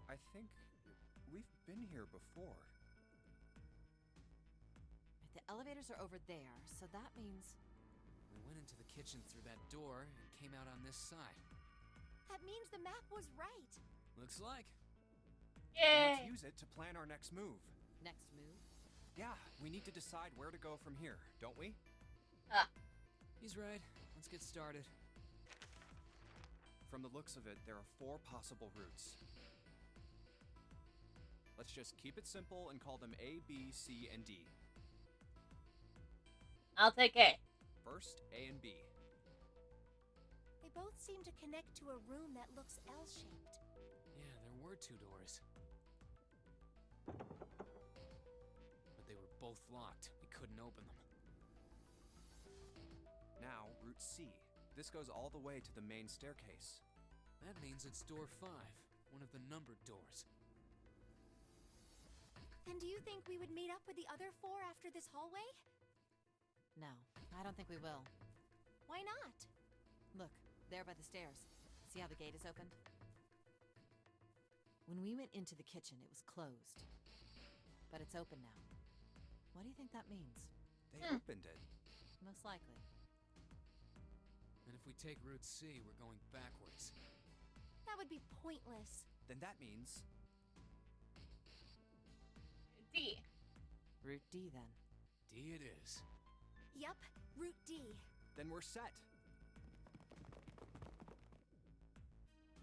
G: I think we've been here before.
C: The elevators are over there, so that means...
E: We went into the kitchen through that door and came out on this side.
D: That means the map was right.
E: Looks like.
A: Yay.
G: Let's use it to plan our next move.
C: Next move?
G: Yeah, we need to decide where to go from here, don't we?
E: He's right. Let's get started.
G: From the looks of it, there are 4 possible routes. Let's just keep it simple and call them A, B, C, and D.
A: I'll take A.
G: First, A and B.
D: They both seem to connect to a room that looks L-shaped.
E: Yeah, there were 2 doors. But they were both locked. We couldn't open them.
G: Now, Route C. This goes all the way to the main staircase.
E: That means it's door 5, one of the numbered doors.
D: Then do you think we would meet up with the other 4 after this hallway?
C: No, I don't think we will.
D: Why not?
C: Look, there by the stairs. See how the gate is opened? When we went into the kitchen, it was closed. it's open now. What do you think that means?
G: They opened it.
C: Most likely.
E: And if we take Route C, we're going backwards.
D: That would be pointless.
G: Then that means
A: D.
C: Route D, then.
E: D it is.
D: Yup, Route D.
G: then we're set.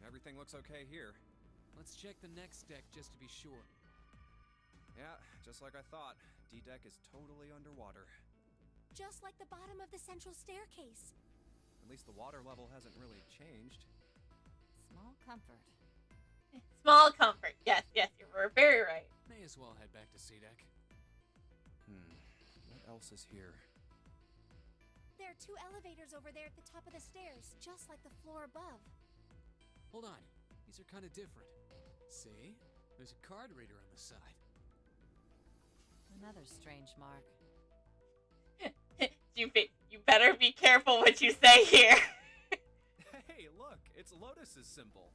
G: Everything looks okay here.
E: Let's check the next deck just to be sure.
G: Yeah, just like I thought. D-Deck is totally underwater.
D: Just like the bottom of the central staircase.
G: At least the water level hasn't really changed.
C: Small comfort.
A: Small comfort. Yes, yes, you were very right.
E: May as well head back to C-Deck.
G: What else is here?
D: There are 2 elevators over there at the top of the stairs, just like the floor above.
E: Hold on. These are kind of different. See? There's a card reader on the side.
C: Another strange mark.
A: You better be careful what you say here.
G: Hey, look, it's Lotus's symbol.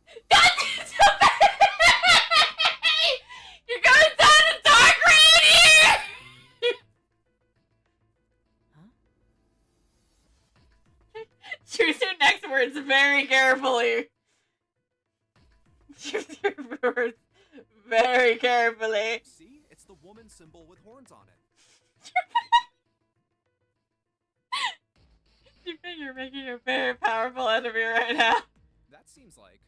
A: You're going down a dark road here!
C: Huh?
A: Choose your next words very carefully. Choose your words very carefully.
G: See? It's the woman symbol with horns on it.
A: You think you're making a very powerful enemy right now.
G: That seems like...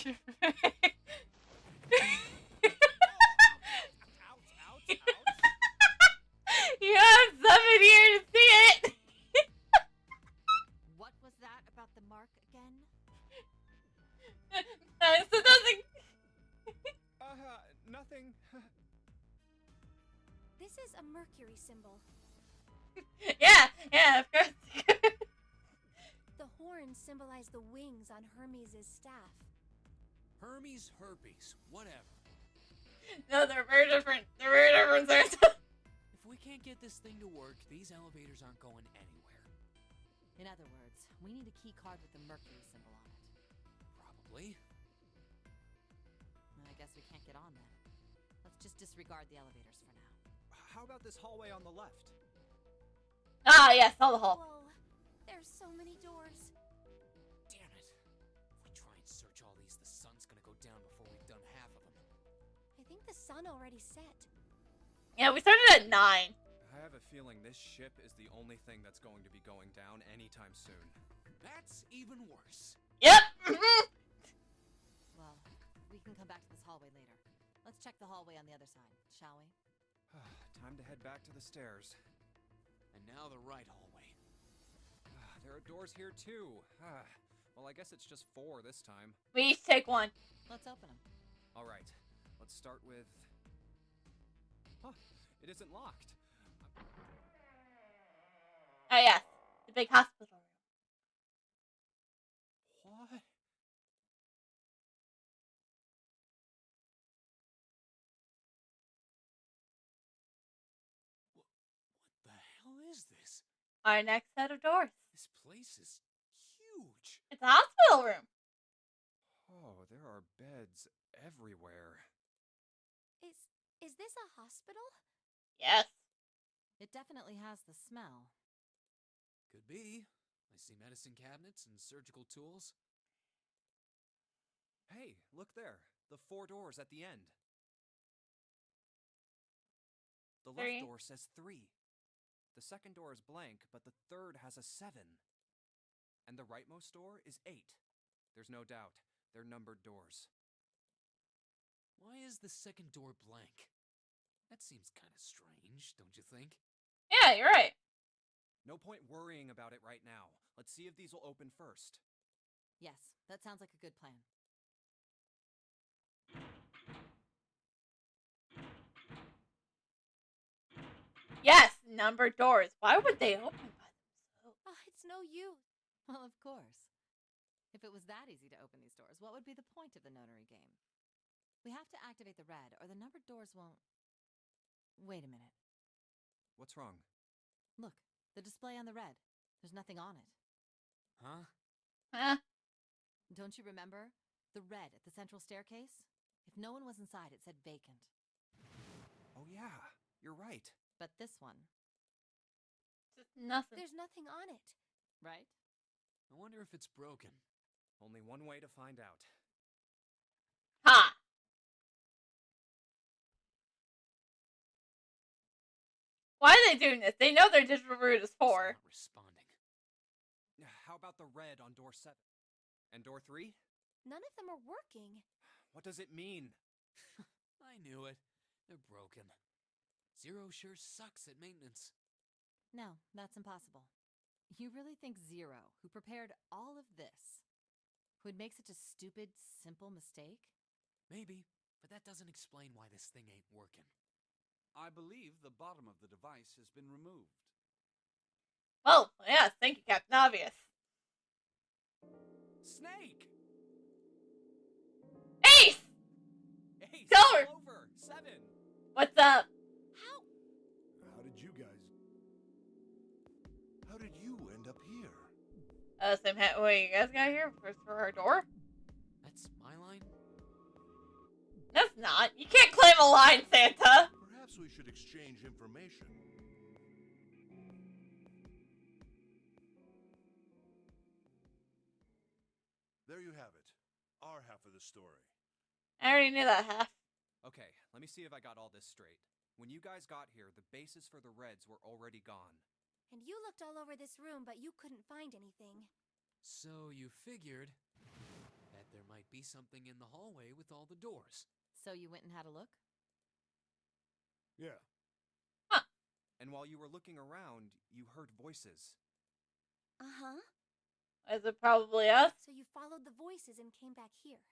G: Ouch, ouch, ouch.
A: You have someone here to see it.
C: What was that about the mark again?
A: So nothing.
G: Nothing.
D: This is a Mercury symbol.
A: Yeah, of course.
D: The horns symbolize the wings on Hermes' staff.
E: Hermes, herpes, whatever.
A: No, they're very different. They're very different, sir.
E: If we can't get this thing to work, these elevators aren't going anywhere.
C: In other words, we need a key card with the Mercury symbol on it.
E: Probably.
C: I guess we can't get on then. Let's just disregard the elevators for now.
G: How about this hallway on the left?
A: Ah, yes, all the hall.
D: Whoa, there's so many doors.
E: Damn it. If we try and search all these, the sun's gonna go down before we've done half of them.
D: I think the sun already set.
A: Yeah, we started at 9.
G: I have a feeling this ship is the only thing that's going to be going down anytime soon.
E: That's even worse.
A: Yep.
C: Well, we can come back to this hallway later. Let's check the hallway on the other side, shall we?
G: Time to head back to the stairs.
E: And now the right hallway.
G: There are doors here too. Well, I guess it's just 4 this time.
A: We each take one.
C: Let's open them.
G: All right, let's start with... It isn't locked.
A: Oh, yes. The big hospital room.
G: What?
E: What the hell is this?
A: Our next set of doors.
E: This place is huge.
A: It's a hospital room.
G: Oh, there are beds everywhere.
D: Is this a hospital?
A: Yes.
C: It definitely has the smell.
E: Could be. I see medicine cabinets and surgical tools.
G: Hey, look there. The 4 doors at the end. The
A: 3.
G: left door says 3. The second door is blank, but the third has a 7. And the rightmost door is 8. There's no doubt. They're numbered doors.
E: Why is the second door blank? That seems kind of strange, don't you think?
A: Yeah, you're right.
G: No point worrying about it right now. Let's see if these will open first.
C: Yes, that sounds like a good plan.
A: Yes, numbered doors. Why would they open by themselves?
D: Oh, it's no use.
C: Well, of course. If it was that easy to open these doors, what would be the point of the notary game? We have to activate the red, or the numbered doors won't... Wait a minute.
G: What's wrong?
C: Look, the display on the red. There's nothing on it.
E: Huh?
A: Huh?
C: Don't you remember? The red at the central staircase? If no one was inside, it said vacant.
B: You're right.
C: But this one,
A: Just nothing.
D: There's nothing on it.
C: right?
E: I wonder if it's broken.
B: Only one way to find out.
A: Ha! Why are they doing this? They know their digital route is
E: It's
A: 4.
E: not responding.
B: How about the red on door 7? And door 3?
D: None of them are working.
B: What does it mean?
E: I knew it. They're broken. Zero sure sucks at maintenance.
C: No, that's impossible. You really think Zero, who prepared all of this, would make such a stupid, simple mistake?
E: Maybe, but that doesn't explain why this thing ain't working.
H: I believe the bottom of the device has been removed.
A: Oh, yes, thank you, Captain Obvious.
B: Snake!
A: Ace!
B: Ace!
A: Clover!
B: Clover! 7!
A: What's up?
D: How?
I: How did you end up here?
A: Wait, you guys got here for our door?
E: That's my line?
A: That's not. You can't claim a line, Santa.
I: Perhaps we should exchange information. There you have it. Our half of the story.
A: I already knew that half.
B: Okay, let me see if I got all this straight. When you guys got here, the bases for the Reds were already gone.
D: And you looked all over this room, but you couldn't find anything.
E: So you figured that there might be something in the hallway with all the doors.
C: So you went and had a look?
I: Yeah.
B: And while you were looking around, you heard voices.
D: Uh-huh.
A: Is it probably us?
D: So you followed the voices and came back here.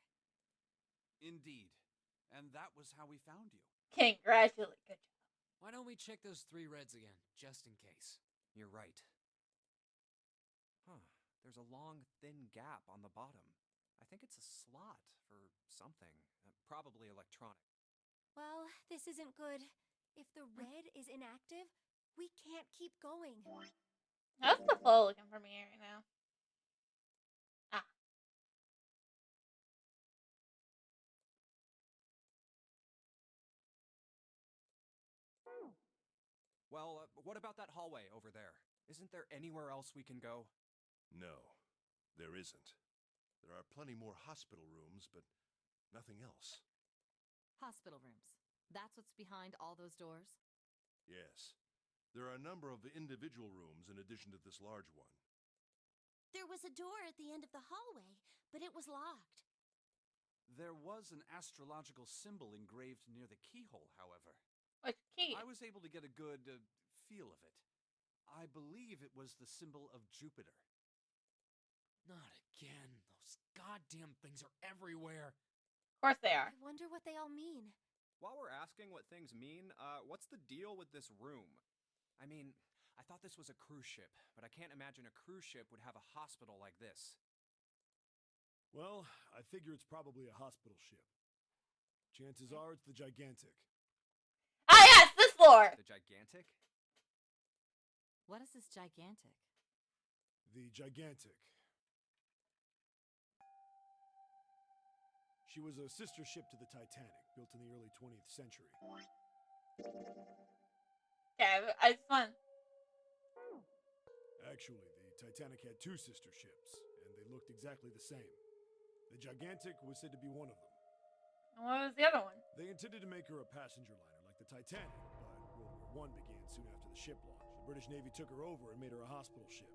H: Indeed. And that was how we found you.
A: Congratulate. Good job.
E: Why don't we check those 3 reds again, just in case?
B: You're right. Huh. There's a long, thin gap on the bottom. I think it's a slot for something. Probably electronic.
D: Well, this isn't good. If the red is inactive, we can't keep going.
A: How's the flow looking for me right now? Ah.
B: Well, what about that hallway over there? Isn't there anywhere else we can go?
I: No, there isn't. There are plenty more hospital rooms, but nothing else.
C: Hospital rooms. That's what's behind all those doors?
I: Yes. There are a number of individual rooms in addition to this large one.
D: There was a door at the end of the hallway, but it was locked.
H: There was an astrological symbol engraved near the keyhole, however.
A: Which key?
H: I was able to get a good feel of it. I believe it was the symbol of Jupiter.
E: Not again. Those goddamn things are everywhere.
A: Of course they are.
D: I wonder what they all mean.
B: While we're asking what things mean, what's the deal with this room? I mean, I thought this was a cruise ship, but I can't imagine a cruise ship would have a hospital like this.
J: Well, I figure it's probably a hospital ship. Chances are it's the Gigantic.
A: Ah, yes, this floor.
B: The Gigantic?
C: What is this Gigantic?
J: The Gigantic. She was a sister ship to the Titanic, built in the early 20th century.
A: Okay, I just want.
J: Actually, the Titanic had 2 sister ships, and they looked exactly the same. The Gigantic was said to be one of them.
A: What was the other one?
J: They intended to make her a passenger liner like the Titanic, but World War I began soon after the ship launch. The British Navy took her over and made her a hospital ship.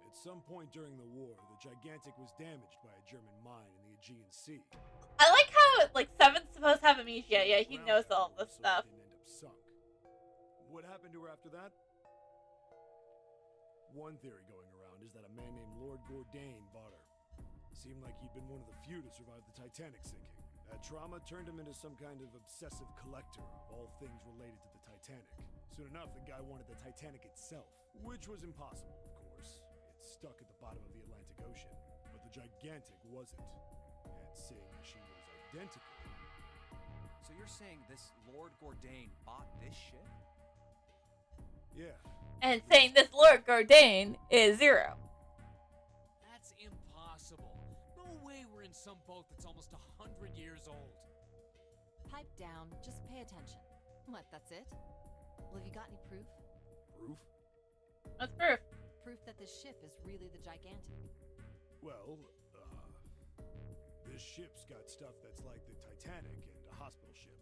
J: At some point during the war, the Gigantic was damaged by a German mine in the Aegean Sea.
A: I like how Seven's supposed to have amnesia. Yeah, he knows all this
J: So
A: stuff.
J: It didn't end up sunk. What happened to her after that? One theory going around is that a man named Lord Gourdain bought her. Seemed like he'd been one of the few to survive the Titanic sinking. That trauma turned him into some kind of obsessive collector of all things related to the Titanic. Soon enough, the guy wanted the Titanic itself, which was impossible, of course. It's stuck at the bottom of the Atlantic Ocean. But the Gigantic wasn't. And seeing as she was identical...
B: So you're saying this Lord Gourdain bought this ship?
J: Yeah.
A: And saying this Lord Gourdain is Zero.
E: That's impossible. No way we're in some boat that's almost 100 years old.
C: Pipe down, just pay attention. What, that's it? Well, have you got any proof?
J: Proof?
A: What's proof?
C: Proof that this ship is really the Gigantic.
J: Well, this ship's got stuff that's like the Titanic and a hospital ship.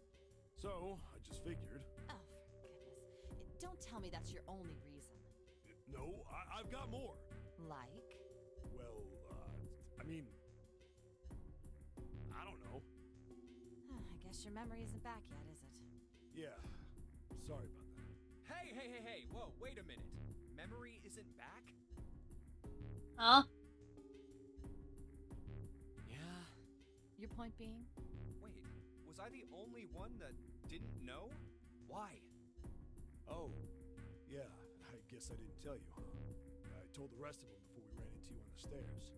J: So, I just figured.
C: Oh, for goodness. Don't tell me that's your only reason.
J: No, I've got more.
C: Like?
J: Well, I mean, I don't know.
C: I guess your memory isn't back yet, is it?
J: Yeah, sorry about that.
B: Hey, whoa, wait a minute. Memory isn't back?
A: Huh?
B: Yeah.
C: Your point being?
B: Wait, was I the only one that didn't know? Why?
J: Oh, yeah, I guess I didn't tell you, huh? I told the rest of them before we ran into you on the stairs.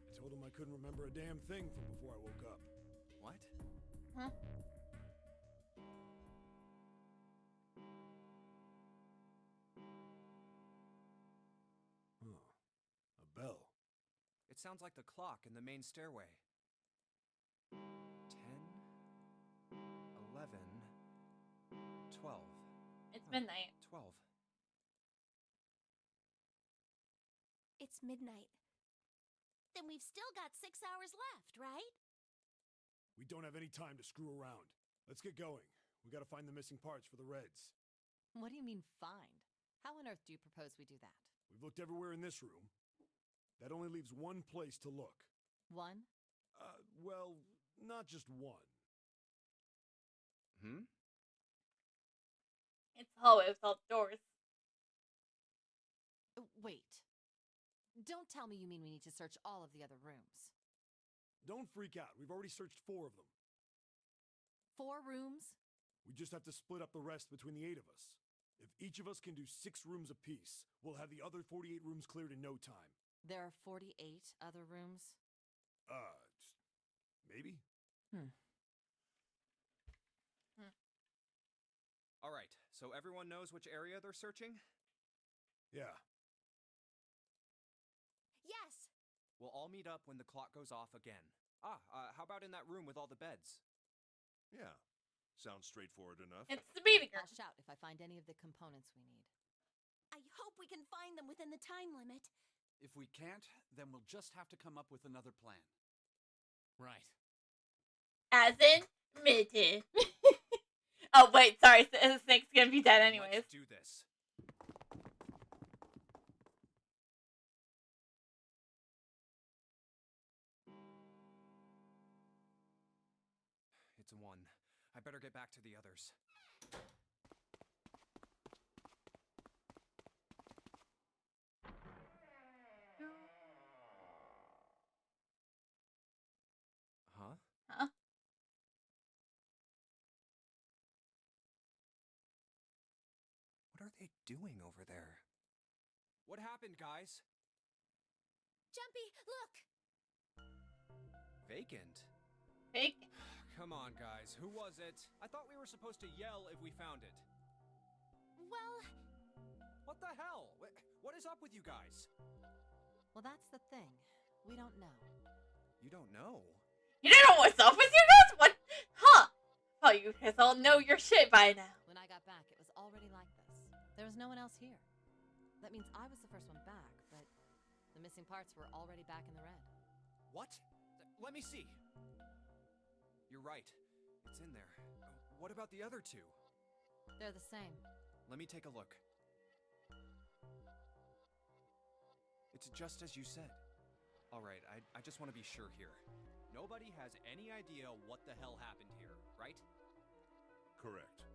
J: I told them I couldn't remember a damn thing from before I woke up.
B: What?
A: Huh?
J: Huh. A bell.
B: It sounds like the clock in the main stairway. 10, 11, 12.
A: It's midnight.
B: 12.
D: It's midnight. Then we've still got 6 hours left, right?
J: We don't have any time to screw around. Let's get going. We gotta find the missing parts for the Reds.
C: What do you mean, find? How on earth do you propose we do that?
J: We've looked everywhere in this room. That only leaves one place to look.
C: One?
J: Well, not just one.
B: Hmm?
A: It's a hallway with all the doors.
C: Wait. Don't tell me you mean we need to search all of the other rooms.
J: Don't freak out. We've already searched 4 of them.
C: 4 rooms?
J: We just have to split up the rest between the 8 of us. If each of us can do 6 rooms apiece, we'll have the other 48 rooms cleared in no time.
C: There are 48 other rooms?
J: Maybe?
B: All right, so everyone knows which area they're searching?
J: Yeah.
D: Yes!
B: We'll all meet up when the clock goes off again. How about in that room with all the beds?
I: Yeah. Sounds straightforward enough.
A: It's the meeting room.
C: I'll shout if I find any of the components we need.
D: I hope we can find them within the time limit.
H: If we can't, then we'll just have to come up with another plan.
E: Right.
A: As in, midget. Oh, wait, sorry. The snake's gonna be dead anyways.
B: Let's do this. It's a 1. I better get back to the others. Huh?
A: Huh?
B: What are they doing over there? What happened, guys?
D: Jumpy, look!
B: Vacant.
A: Fake.
B: Come on, guys. Who was it? I thought we were supposed to yell if we found it.
D: Well,
B: What the hell? What is up with you guys?
C: Well, that's the thing. We don't know.
B: You don't know?
A: You don't know what's up with you guys? What? Huh? Oh, you guys all know your shit by now.
C: When I got back, it was already like this. There was no one else here. That means I was the first one back, but the missing parts were already back in the red.
B: What? Let me see. You're right. It's in there. What about the other 2?
C: They're the same.
B: Let me take a look. It's just as you said. All right, I just want to be sure here. Nobody has any idea what the hell happened here, right?
I: Correct.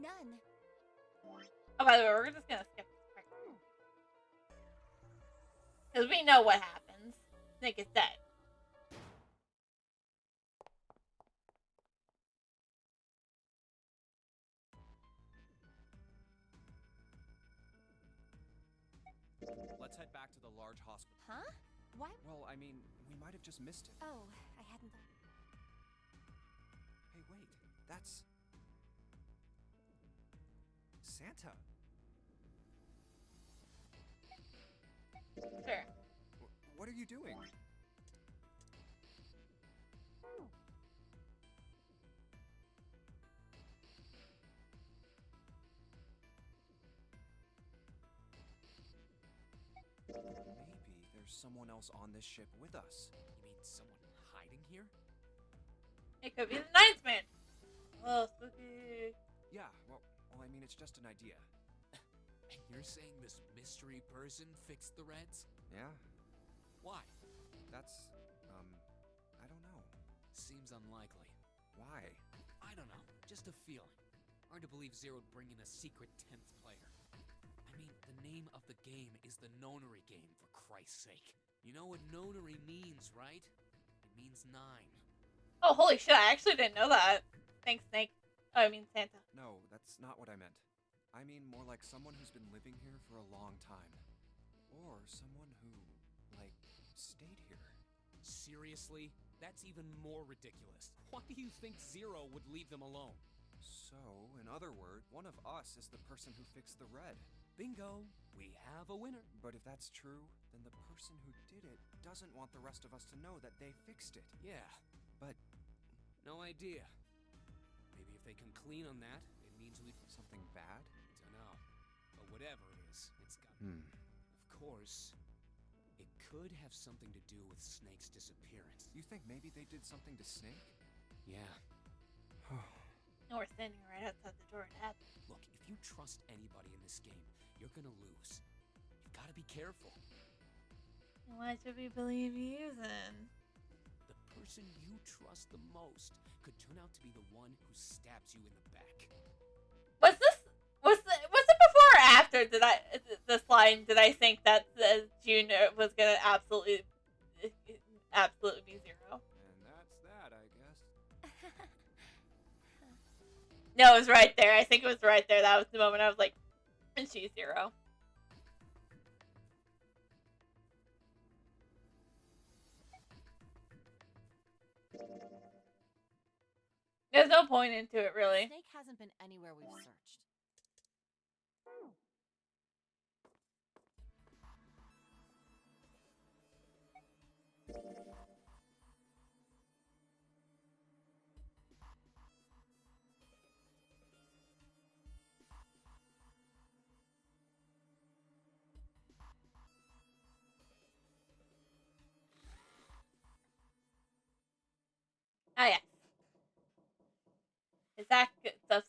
D: none.
A: Oh, by the way, we're just gonna skip this part. Because we know what happens. Snake is dead.
B: Let's head back to the large hospital.
D: Huh? What?
B: Well, I mean, we might have just missed it.
D: Oh, I hadn't.
B: Hey, wait. That's... Santa.
A: Sure.
B: What are you doing? there's someone else on this ship with us.
E: You mean someone hiding here?
A: It could be the Ninth Man. Oh, spooky.
B: Yeah, well, I mean, it's just an idea.
E: And you're saying this mystery person fixed the Reds?
B: Yeah?
E: Why?
B: That's, I don't know.
E: Seems unlikely.
B: Why?
E: I don't know. Just a feeling. Hard to believe Zero'd bring in a secret 10th player. I mean, the name of the game is the Nonary game, for Christ's sake. You know what Nonary means, right? It means 9.
A: Oh, holy shit, I actually didn't know that. Thanks, Snake. Oh, I mean Santa.
B: No, that's not what I meant. I mean more like someone who's been living here for a long time. Or someone who, like, stayed here.
E: Seriously? That's even more ridiculous. Why do you think Zero would leave them alone?
B: So, in other words, one of us is the person who fixed the red.
E: Bingo! We have a winner.
B: But if that's true, then the person who did it doesn't want the rest of us to know that they fixed it.
E: Yeah,
B: But
E: no idea. Maybe if they can clean on that, it means we...
B: something bad?
E: Dunno. But whatever it is, it's got... Of course, it could have something to do with Snake's disappearance.
B: You think maybe they did something to Snake?
E: Yeah.
A: And we're standing right outside the door. It happened.
E: Look, if you trust anybody in this game, you're gonna lose. You've gotta be careful.
A: Why should we believe you then?
E: The person you trust the most could turn out to be the one who stabs you in the back.
A: Was it before or after this line did I think that June was gonna absolutely be Zero?
B: And that's that, I guess.
A: No, it was right there. I think it was right there. That was the moment I was like, and she's Zero. There's no point into it, really.
C: Snake hasn't been anywhere we've searched.
A: Oh, yeah. Is that good stuff?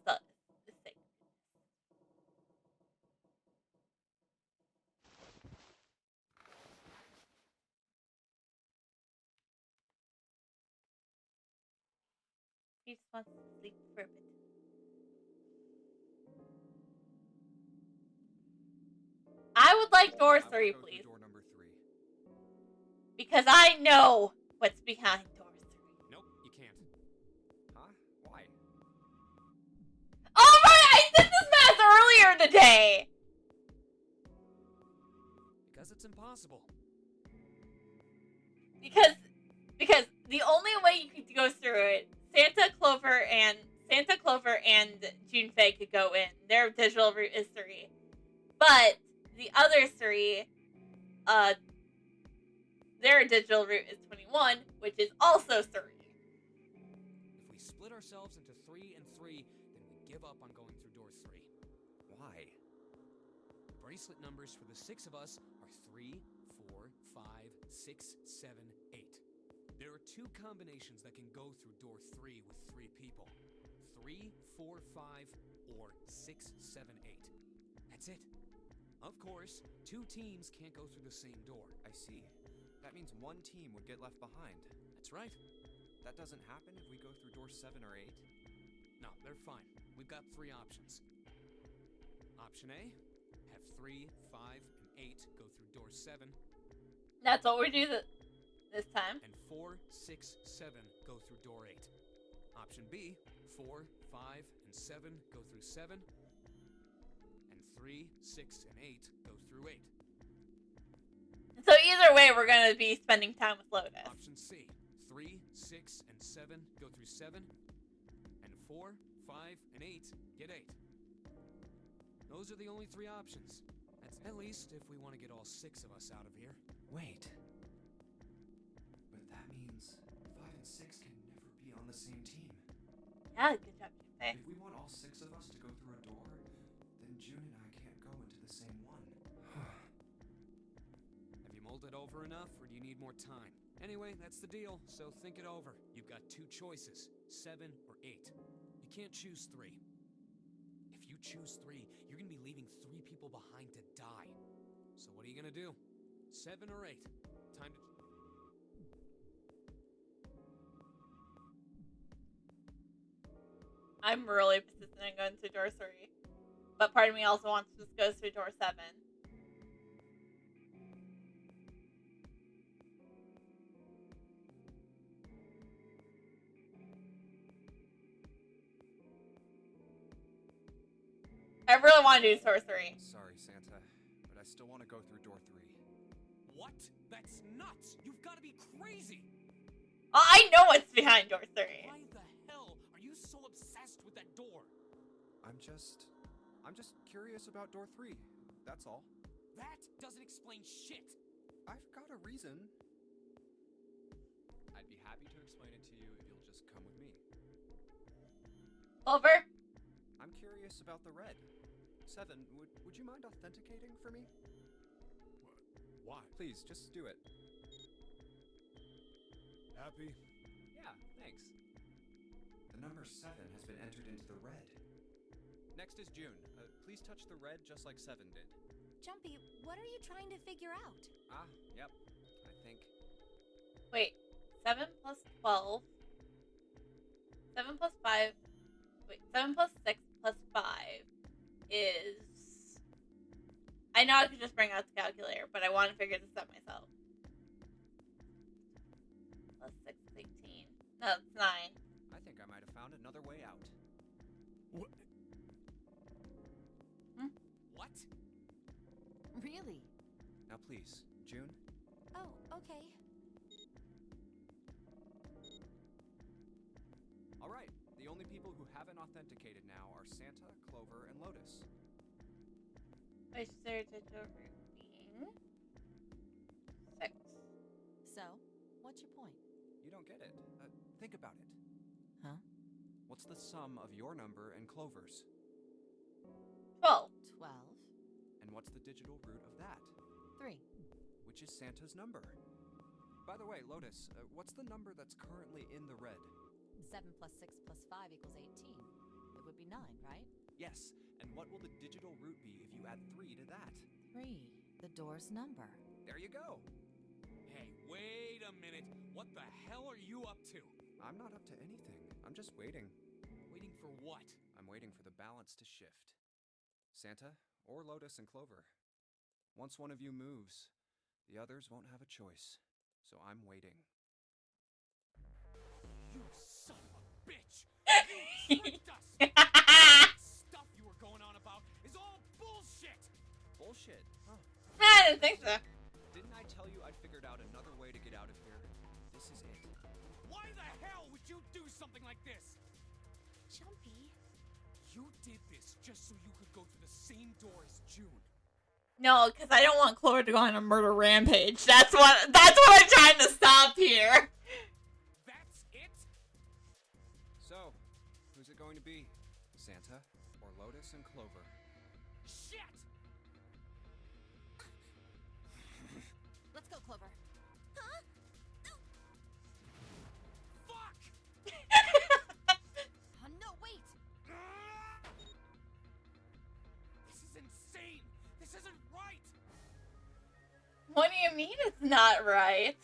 A: He just wants to sleep for a bit. I would like door
B: I wanna
A: 3,
B: go through
A: please.
B: door number 3.
A: Because I know what's behind door 3.
B: Nope, you can't. Huh? Why?
A: Oh right! I did this math earlier in the day!
E: Because it's impossible.
A: Because the only way you could go through it, Santa, Clover, and Junfei could go in. Their digital route is 3. But the other 3, their digital route is 21, which is also 3.
E: If we split ourselves into 3 and 3, then we give up on going through door 3.
B: Why?
E: The bracelet numbers for the 6 of us are 3, 4, 5, 6, 7, 8. There are 2 combinations that can go through door 3 with 3 people. 3, 4, 5, or 6, 7, 8. That's it. Of course, 2 teams can't go through the same door.
B: I see. That means one team would get left behind.
E: That's right.
B: That doesn't happen if we go through door 7 or 8?
E: No, they're fine. We've got 3 options. Option A, have 3, 5, and 8 go through door 7.
A: That's what we do this time.
E: And 4, 6, 7 go through door 8. Option B, 4, 5, and 7 go through 7. And 3, 6, and 8 go through 8.
A: So either way, we're going to be spending time with Lotus.
E: Option C, 3, 6, and 7 go through 7. And 4, 5, and 8 get 8. Those are the only 3 options. That's at least if we want to get all 6 of us out of here.
B: Wait. But that means 5 and 6 can never be on the same team.
A: Yeah, good job, Junfei.
B: If we want all 6 of us to go through a door, then June and I can't go into the same one.
E: Have you mulled it over enough, or do you need more time? Anyway, that's the deal, so think it over. You've got 2 choices, 7 or 8. You can't choose 3. If you choose 3, you're gonna be leaving 3 people behind to die. So what are you gonna do? 7 or 8? Time to...
A: I'm really persistent in going through door 3. But part of me also wants to just go through door 7. I really want to do door 3.
G: Sorry, Santa, but I still want to go through door 3.
E: What? That's nuts! You've got to be crazy!
A: I know what's behind door 3.
E: Why the hell are you so obsessed with that door?
G: I'm just curious about door 3. That's all.
E: That doesn't explain shit.
G: I've got a reason. I'd be happy to explain it to you if you'll just come with me.
A: Clover?
G: I'm curious about the red. 7, would you mind authenticating for me?
J: Why?
G: Please, just do it.
J: Happy?
G: Yeah, thanks. The number 7 has been entered into the red. Next is June. Please touch the red just like 7 did.
D: Jumpy, what are you trying to figure out?
G: Yep. I think...
A: Wait. 7 plus 12. 7 plus 5. Wait. 7 plus 6 plus 5 is... I know I could just bring out the calculator, but I want to figure this out myself. Plus 6 is 18. No, it's 9.
G: I think I might have found another way out.
J: What?
E: What?
C: Really?
G: Now please, June.
D: Oh, okay.
G: Alright, the only people who haven't authenticated now are Santa, Clover, and Lotus.
A: My digital root being 6.
C: So, what's your point?
G: You don't get it. Think about it.
C: Huh?
G: What's the sum of your number and Clover's?
A: 12.
C: 12.
G: And what's the digital root of that?
C: 3.
G: Which is Santa's number. By the way, Lotus, what's the number that's currently in the red?
C: 7 plus 6 plus 5 equals 18. It would be 9, right?
G: Yes, and what will the digital root be if you add 3 to that?
C: 3. The door's number.
G: There you go.
E: Hey, wait a minute. What the hell are you up to?
G: I'm not up to anything. I'm just waiting.
E: Waiting for what?
G: I'm waiting for the balance to shift. Santa, or Lotus and Clover. Once one of you moves, the others won't have a choice. So I'm waiting.
E: You son of a bitch! You tricked us! That stuff you were going on about is all bullshit!
G: Bullshit, huh?
A: I didn't think so.
G: Didn't I tell you I'd figured out another way to get out of here? This is it.
E: Why the hell would you do something like this?
D: Jumpy.
E: You did this just so you could go through the same door as June.
A: No, because I don't want Clover to go on a murder rampage. That's what I'm trying to stop here.
E: That's it?
G: So, who's it going to be? Santa, or Lotus and Clover?
E: Shit!
C: Let's go, Clover.
D: Huh?
E: Fuck!
C: Oh, no, wait!
E: This is insane! This isn't right!
A: What do you mean it's not right?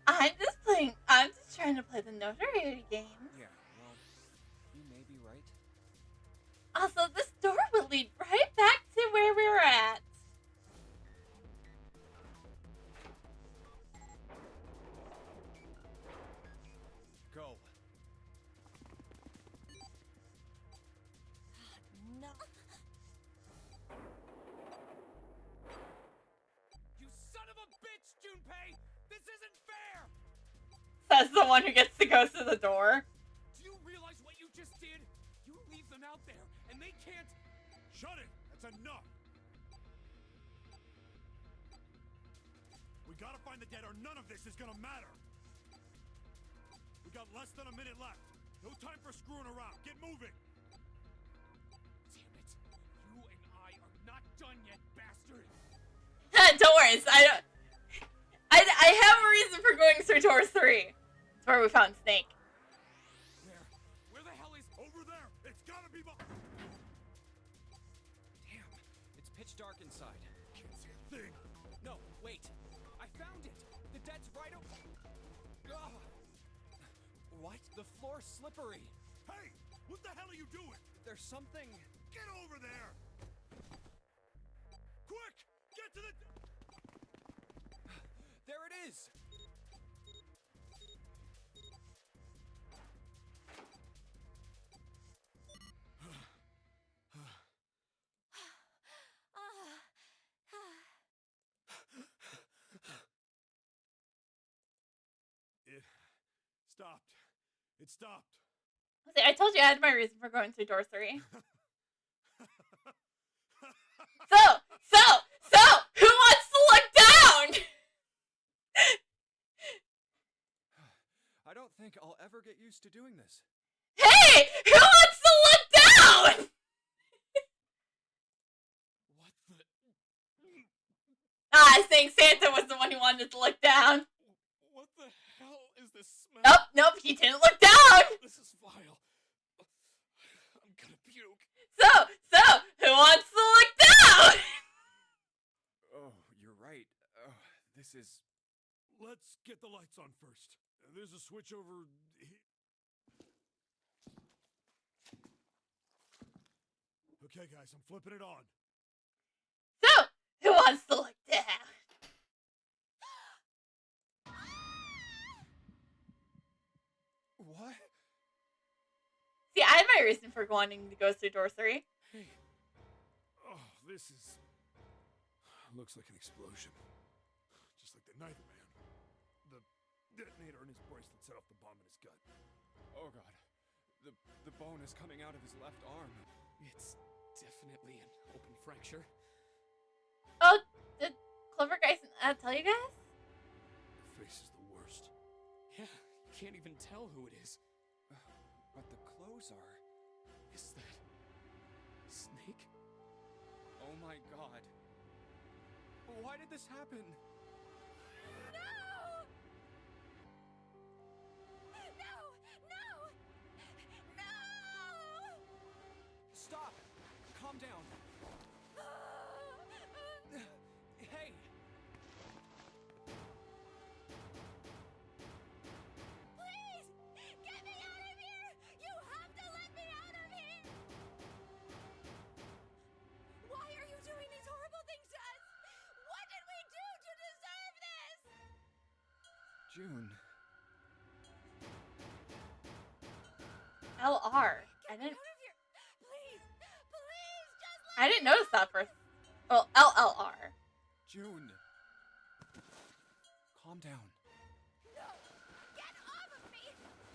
A: I'm just trying to play the notoriety game.
G: Yeah, well, you may be right.
A: Also, this door will lead right back to where we were at.
G: Go.
C: No.
E: You son of a bitch, Junpei! This isn't fair!
A: Says the one who gets to go through the door.
E: Do you realize what you just did? You leave them out there, and they can't...
J: Shut it! That's enough! We gotta find the dead or none of this is gonna matter! We got less than a minute left. No time for screwing around. Get moving!
E: Damn it. You and I are not done yet, bastard!
A: Don't worry, I reason for going through door 3. It's where we found Snake.
G: Where the hell is...
J: Over there! It's gotta be
B: Damn, it's pitch dark inside.
J: Can't see a thing!
B: No, wait. I found it. The dead's right over... Ugh. What? The floor's slippery.
J: Hey! What the hell are you doing?
B: There's something...
J: Get over there! Quick! Get to the...
B: There it is!
J: It stopped. It stopped.
A: See, I told you I had my reason for going through door 3. So, who wants to look down?
G: I don't think I'll ever get used to doing this.
A: Hey, who wants to look down?
G: What the...
A: I think Santa was the one who wanted to look down.
G: What the hell is this smell?
A: Nope, he didn't look down.
G: This is vile. I'm gonna puke.
A: So, who wants to look down?
G: Oh, you're right. Oh, this is...
J: Let's get the lights on first. There's a switch over... Okay, guys, I'm flipping it on.
A: So, who wants to look down?
G: What?
A: See, I had my reason for wanting to go through door 3.
J: Hey. Oh, this is... Looks like an explosion. Just like the Knife Man. The detonator in his bracelet set off the bomb in his gut.
G: Oh god. The bone is coming out of his left arm. It's definitely an open fracture.
A: Oh, did Clover guys tell you guys?
J: The face is the worst.
G: Yeah, you can't even tell who it is. But the clothes are... Is that... Snake? Oh my god. Why did this happen?
D: No!
B: Stop! Calm down. Hey!
D: Please! Get me out of here! You have to let me out of here! Why are you doing these horrible things to us? What did we do to deserve this?
G: June.
A: LR. I
D: Get me
A: didn't.
D: out of here! Please! Please! Just let
A: I didn't notice that first. Well, LLR.
G: June. Calm down.
D: No! Get off of me!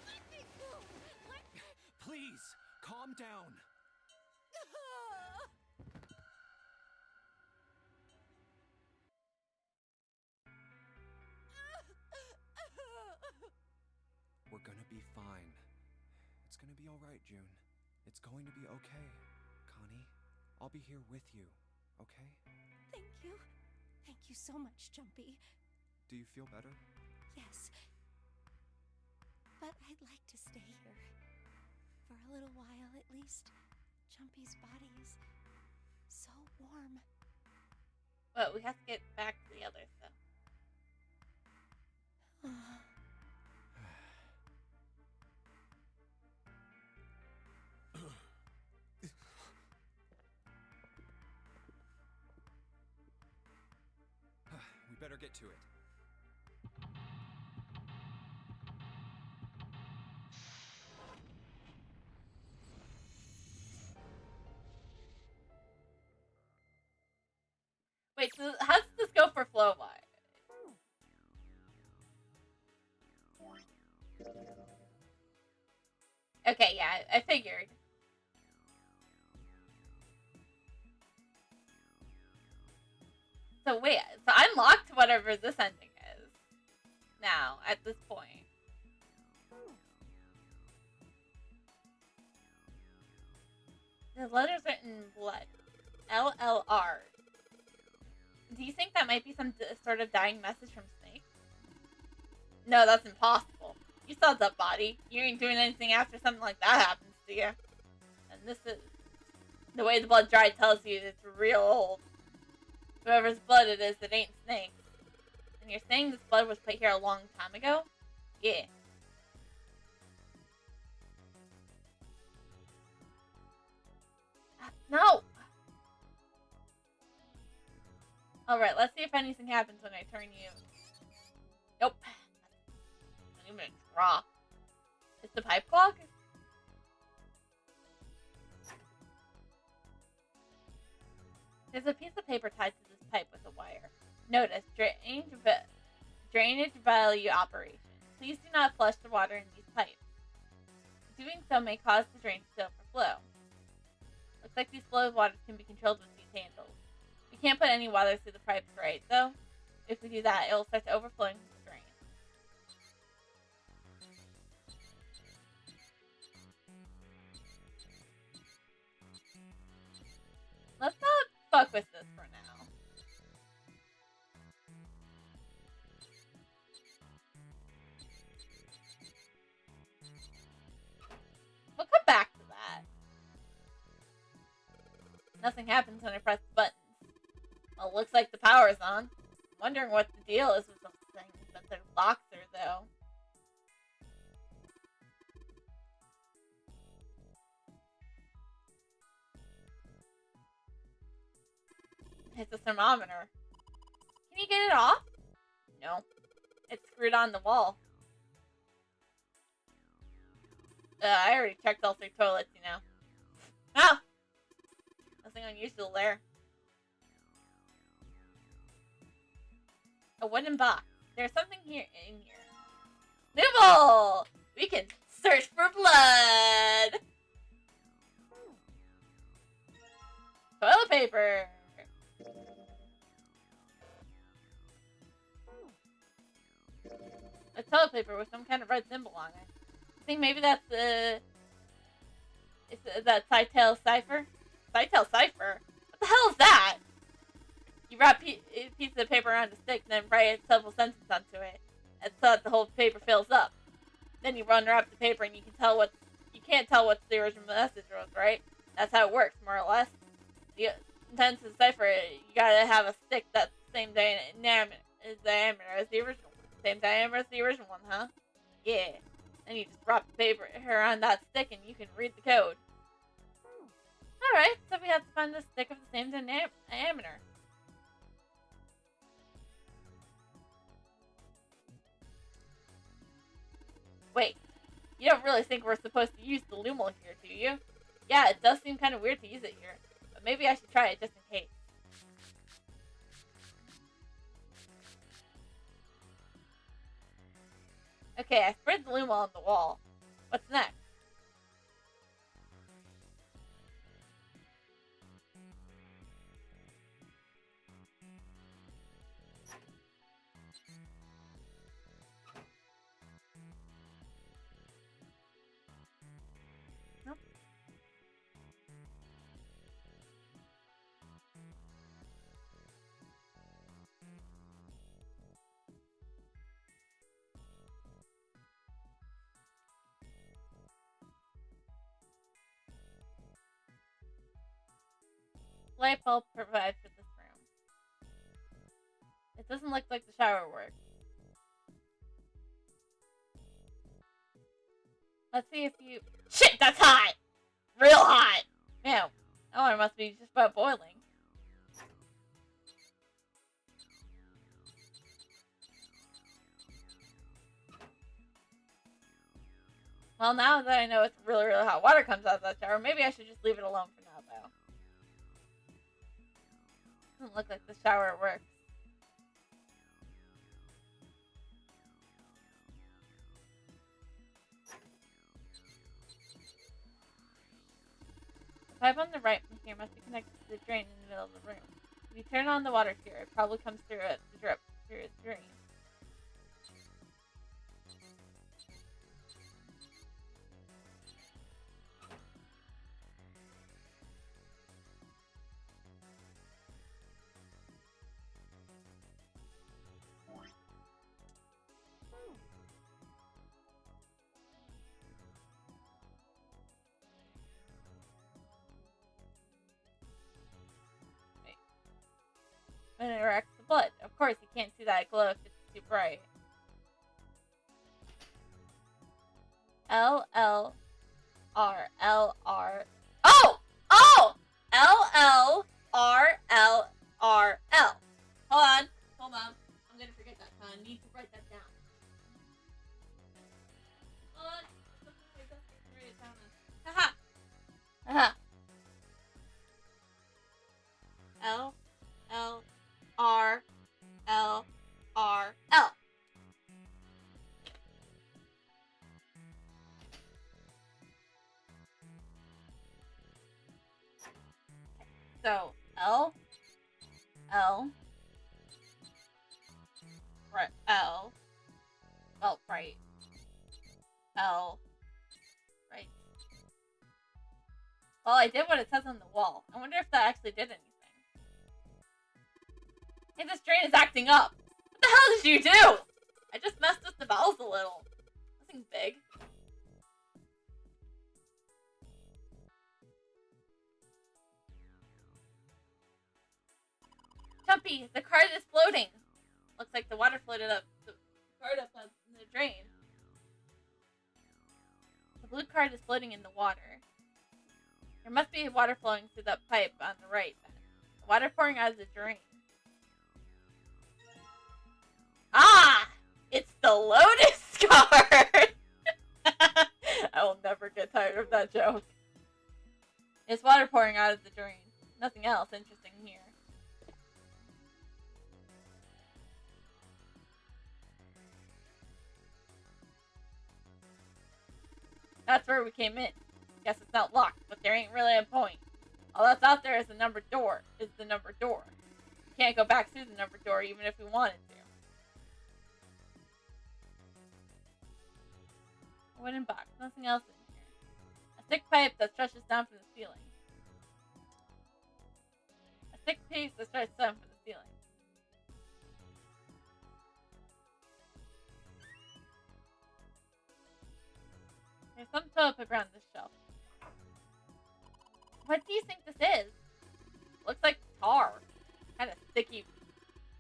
D: Let me go! Let me...
B: Please, calm down.
G: We're gonna be fine. It's gonna be alright, June. It's going to be okay. Connie, I'll be here with you, okay?
D: Thank you. Thank you so much, Jumpy.
G: Do you feel better?
D: Yes. But I'd like to stay here. For a little while, at least. Jumpy's body is so warm.
A: But we have to get back to the others, though.
G: We better get to it.
A: Wait, so how does this go for flow-wise? Okay, yeah, I figured. So wait, so I'm locked to whatever this ending is. Now, at this point. The letters are in blood. LLR. Do you think that might be some sort of dying message from Snake? No, that's impossible. You saw the body. You ain't doing anything after something like that happens to you. And this is... The way the blood dried tells you it's real old. Whoever's blood it is, it ain't snakes. And you're saying this blood was put here a long time ago? Yeah. No! Alright, let's see if anything happens when I turn you. Nope. Not even a drop. Is the pipe clogged? There's a piece of paper tied to this pipe with a wire. Notice, drainage value operation. Please do not flush the water in these pipes. Doing so may cause the drain to overflow. Looks like these flow waters can be controlled with these handles. We can't put any water through the pipes, right? Though, if we do that, it will start to overflow into the drain. Let's not fuck with this for now. We'll come back to that. Nothing happens when I press the buttons. Well, it looks like the power's on. Wondering what the deal is with those things, but they're locked there, though. It's a thermometer. Can you get it off? No. It's screwed on the wall. I already checked all 3 toilets, you know. Ah! Nothing unusual there. A wooden box. There's something here in here. Nibble! We can search for blood! Toilet paper! A toilet paper with some kind of red symbol on it. I think maybe that's that Cytel cipher? Cytel cipher? What the hell is that? You wrap a piece of paper around a stick, then write several sentences onto it, and so that the whole paper fills up. Then you unwrap the paper, and you can't tell what the original message was, right? That's how it works, more or less. The intent to decipher it, you gotta have a stick that's the same diameter as the original one. Same diameter as the original one, huh? Yeah. Then you just wrap the paper around that stick, and you can read the code. Alright, so we have to find the stick of the same diameter. Wait, you don't really think we're supposed to use the Lumal here, do you? Yeah, it does seem kind of weird to use it here, but maybe I should try it just in case. Okay, I spread the Lumal on the wall. What's next? Nope. Light bulb provided for this room. It doesn't look like the shower works. Let's see if you... Shit, that's hot! Real hot! Man, that water must be just about boiling. Well, now that I know it's really, really hot water comes out of that shower, maybe I should just leave it alone for now, though. Doesn't look like the shower works. The pipe on the right from here must be connected to the drain in the middle of the room. If you turn on the water here, it probably comes through it to drip through its drain. when it interacts with blood. Of course, you can't see that glow if it's too bright. L-L-R-L-R. Oh! Oh! L-L-R-L-R-L. Hold on. I'm gonna forget that. I need to write that down. Hold on. Write it down. Haha. Haha. L-L-R-L-R-L. So, L, L, right, L, spelled right, L, right. Well, I did what it says on the wall. I wonder if that actually did anything. Hey, this drain is acting up. What the hell did you do? I just messed with the valves a little. Nothing big. Jumpy, the card is floating. Looks like the water floated up the card up in the drain. The blue card is floating in the water. There must be water flowing through that pipe on the right. The water pouring out of the drain. Ah! It's the Lotus card! I will never get tired of that joke. It's water pouring out of the drain. Nothing else interesting here. That's where we came in. Guess it's not locked, but there ain't really a point. All that's out there is the number door. You can't go back through the number door even if we wanted to. A wooden box, nothing else in here. A thick pipe that stretches down from the ceiling. A thick piece that stretches down from the ceiling. There's some toilet paper on this shelf. What do you think this is? Looks like tar. Kind of sticky.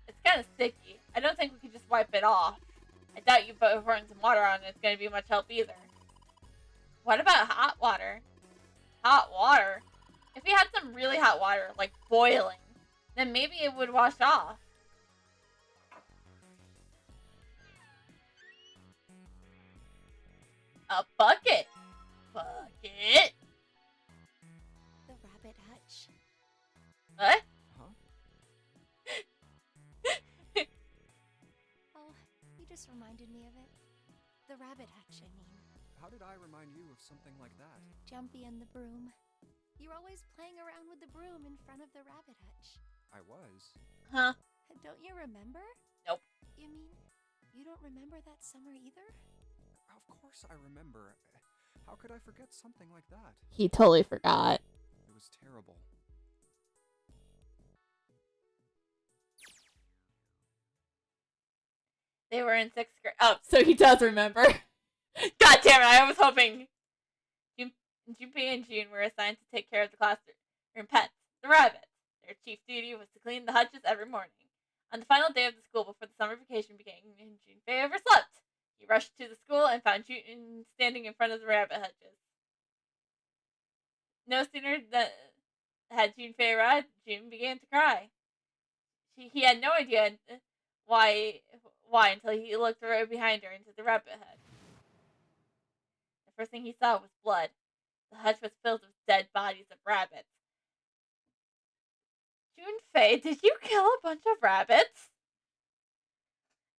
A: It's kind of sticky. I don't think we could just wipe it off. I doubt you pouring some water on it. It's going to be much help either. What about hot water? Hot water? If we had some really hot water, like boiling, then maybe it would wash off. A bucket. Bucket.
D: The rabbit hutch.
A: What?
G: Huh?
D: Oh, you just reminded me of it. The rabbit hutch, I mean.
G: How did I remind you of something like that?
D: Jumpy and the broom. You're always playing around with the broom in front of the rabbit hutch.
G: I was.
A: Huh?
D: Don't you remember?
A: Nope.
D: You mean you don't remember that summer either?
G: Of course I remember. How could I forget something like that?
F: He totally forgot.
G: It was terrible.
A: They were in 6th grade. Oh, so he does remember. God damn it, I was hoping. Junpei and June were assigned to take care of the classroom pets, the rabbits. Their chief duty was to clean the hutches every morning. On the final day of the school before the summer vacation began, Junpei overslept. He rushed to the school and found June standing in front of the rabbit hutches. No sooner had Junpei arrived, June began to cry. He had no idea why until he looked right behind her into the rabbit hutch. The first thing he saw was blood. The hutch was filled with dead bodies of rabbits. Junpei, did you kill a bunch of rabbits?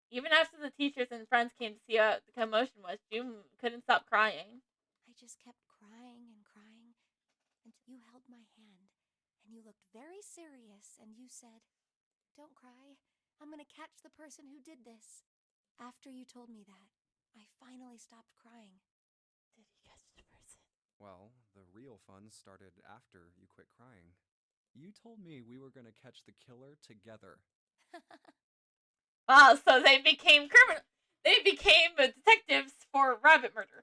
A: Even after the teachers and friends came to see what the commotion was, June couldn't stop crying.
D: I just kept crying and crying until you held my hand and you looked very serious and you said, "Don't cry. I'm going to catch the person who did this." After you told me that, I finally stopped crying.
A: Did he catch the person?
G: Well, the real fun started after you quit crying. You told me we were going to catch the killer together.
A: Wow, so they became detectives for rabbit murder.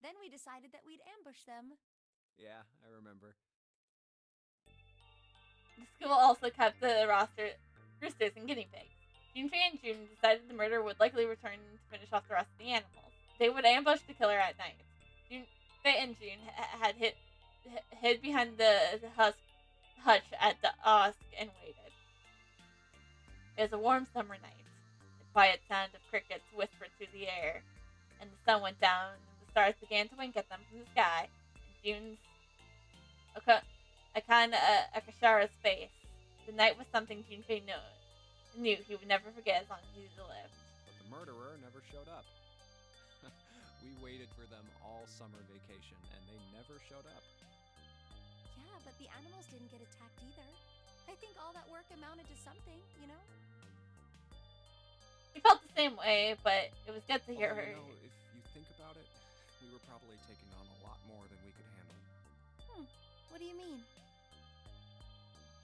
D: Then we decided that we'd ambush them.
G: Yeah, I remember.
A: The school also kept the roosters and guinea pigs. Junpei and June decided the murderer would likely return to finish off the rest of the animals. They would ambush the killer at night. Junpei and June had hid behind the hutch at dusk and waited. It was a warm summer night. The quiet sound of crickets whispered through the air, and the sun went down, and the stars began to wink at them from the sky. And June's Akashara's face. The night was something Junpei knew he would never forget as long as he lived.
G: But the murderer never showed up. We waited for them all summer vacation, and they never showed up.
D: Yeah, but the animals didn't get attacked either. I think all that work amounted to something, you know?
A: He felt the same way, but it was good to hear her.
G: You know, if you think about it, we were probably taking on a lot more than we could handle.
D: What do you mean?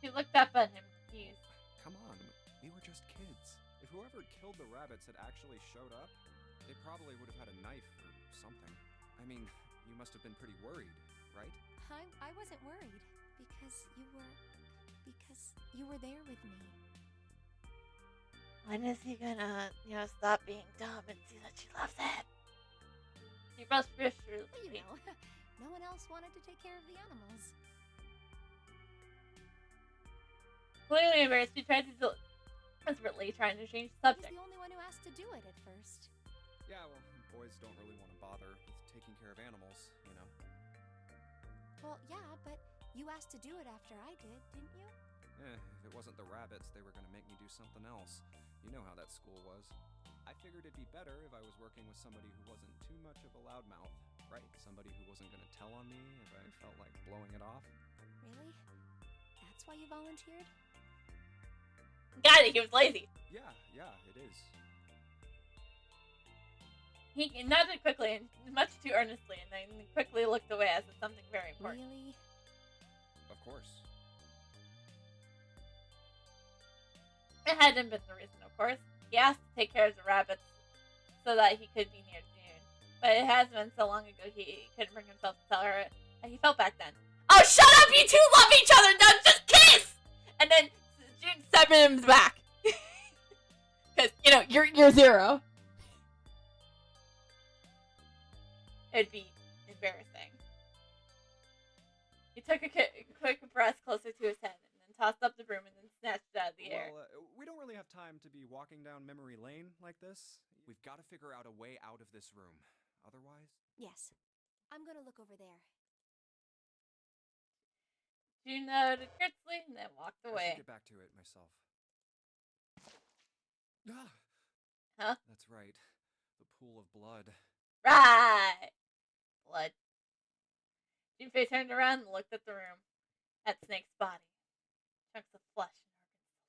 A: She looked up at him, confused.
G: Come on, we were just kids. If whoever killed the rabbits had actually showed up, they probably would have had a knife or something. I mean, you must have been pretty worried, right?
D: I wasn't worried because you were there with me.
A: When is he gonna, stop being dumb and see that she loves it? She brushed Fisher's
D: You know, no one else wanted to take care of the animals.
A: Clearly embarrassed, she tried to desperately trying to change the
D: I was
A: subject.
D: the only one who asked to do it at first.
G: Yeah, well, boys don't really want to bother with taking care of animals, you know?
D: Well, yeah, but you asked to do it after I did, didn't you?
G: If it wasn't the rabbits, they were going to make me do something else. You know how that school was. I figured it'd be better if I was working with somebody who wasn't too much of a loudmouth, right? Somebody who wasn't going to tell on me if I felt like blowing it off.
D: Really? That's why you volunteered?
A: Got it, he was lazy.
G: Yeah, it is.
A: He nodded quickly and much too earnestly, and then quickly looked away as if something very important.
D: Really?
G: Of course.
A: It hadn't been the reason, of course. He asked to take care of the rabbits so that he could be near June. But it has been so long ago he couldn't bring himself to tell her how he felt back then. Oh, shut up! You two love each other! Now just kiss! And then June stabbed him in the back. Because,
F: You're zero.
A: it'd be embarrassing. He took a quick breath closer to his head and then tossed up the broom and then snatched it out of the air.
G: Well, we don't really have time to be walking down memory lane like this. We've got to figure out a way out of this room. Otherwise...
D: Yes. I'm gonna look over there.
A: June nodded curtly and then walked
G: I
A: away.
G: should get back to it myself.
A: Huh?
G: That's right. The pool of blood.
A: Right! Blood. Junpei turned around and looked at the room. At Snake's body. Chunks of flesh and organs.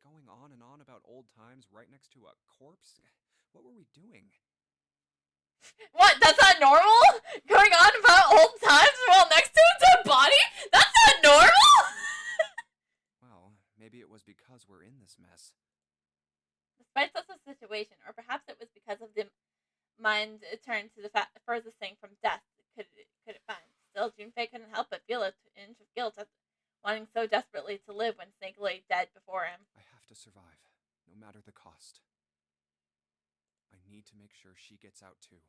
G: Going on and on about old times right next to a corpse? What were we doing?
A: What? That's not normal? Going on about old times while next to a dead body? That's not normal?
G: Well, maybe it was because we're in this mess.
A: Despite such a situation, or perhaps it was because of the mind turned to the furthest thing from death could it find. Still, Junpei couldn't help but feel a tinge of guilt at wanting so desperately to live when Snake lay dead before him.
G: I have to survive, no matter the cost. I need to make sure she gets out too.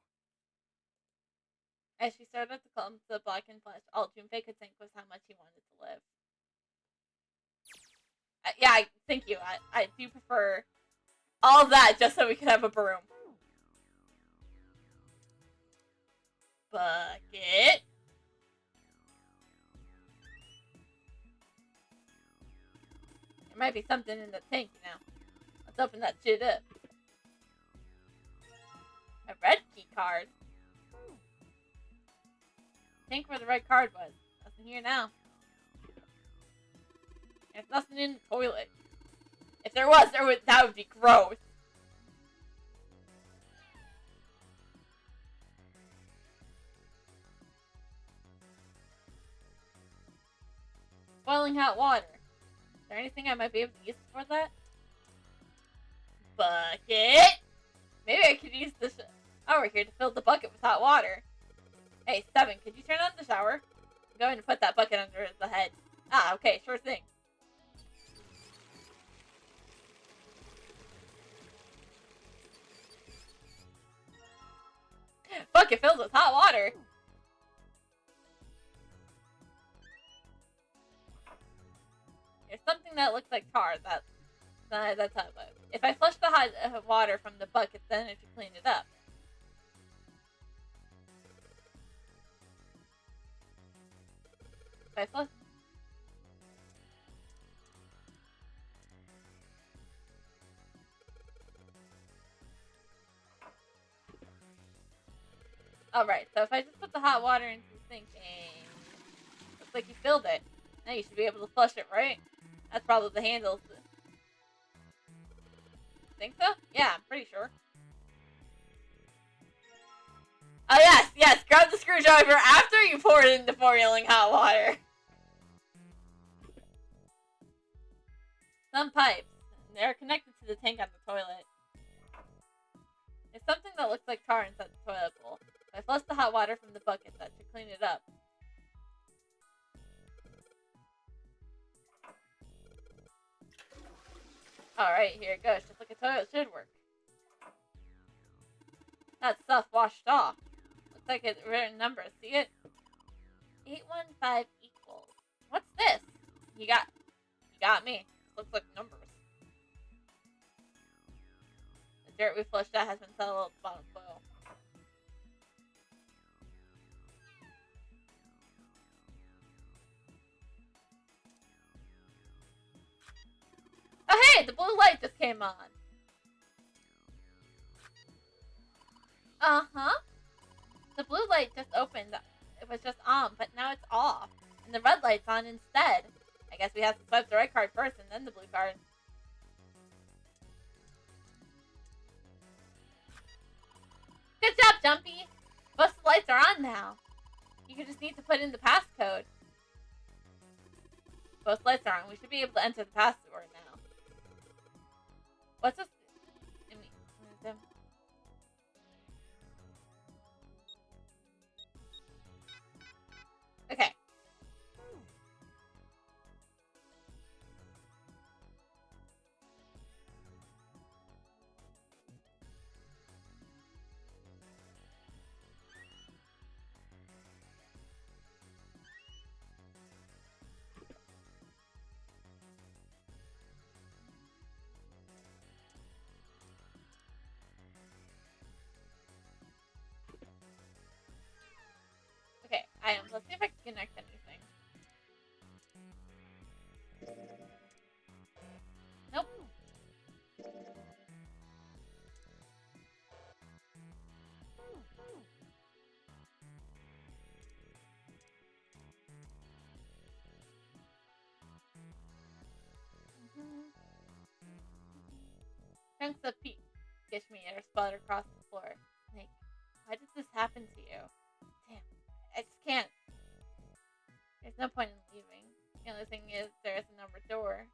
A: As she stared at the clumps of blackened flesh, all Junpei could think was how much he wanted to live. Thank you. I do prefer all that just so we could have a broom. Bucket. There might be something in the tank now. Let's open that shit up. A red key card. Think where the red card was. Nothing here now. There's nothing in the toilet. If there was, that would be gross. Boiling hot water. Is there anything I might be able to use for that? Bucket. Maybe I could use this over here to fill the bucket with hot water. Hey, 7, could you turn on the shower? going to put that bucket under the head. Ah, okay, sure thing. Bucket filled with hot water. There's something that looks like tar. That's how. If I flush the hot water from the bucket, then it should clean it up. If I flush. Alright, so if I just put the hot water into the sink and looks like you filled it, now you should be able to flush it, right? That's probably the handle. Think so? Yeah, I'm pretty sure. Oh yes, yes, grab the screwdriver after you pour it into boiling hot water. Some pipes. They're connected to the tank on the toilet. There's something that looks like tar inside the toilet bowl. If I flush the hot water from the bucket, that should clean it up. Alright, here it goes. Just like a toilet should work. That stuff washed off. Looks like it's written numbers. See it? 815 equals. What's this? You got me. Looks like numbers. The dirt we flushed out has been settled at the bottom soil. Oh hey, the blue light just came on. Uh-huh. The blue light just opened. It was just on, but now it's off. And the red light's on instead. I guess we have to swipe the red card first and then the blue card. Good job, Jumpy! Most of the lights are on now. You just need to put in the passcode. Both lights are on. We should be able to enter the password now. What's this? Okay. Okay, items. Let's see if I can connect anything. Nope. Chunks of peat sketch me or splutter across the floor. Snake, why did this happen to you? Damn, I just can't. There's no point in leaving. The only thing is, there's a numbered door.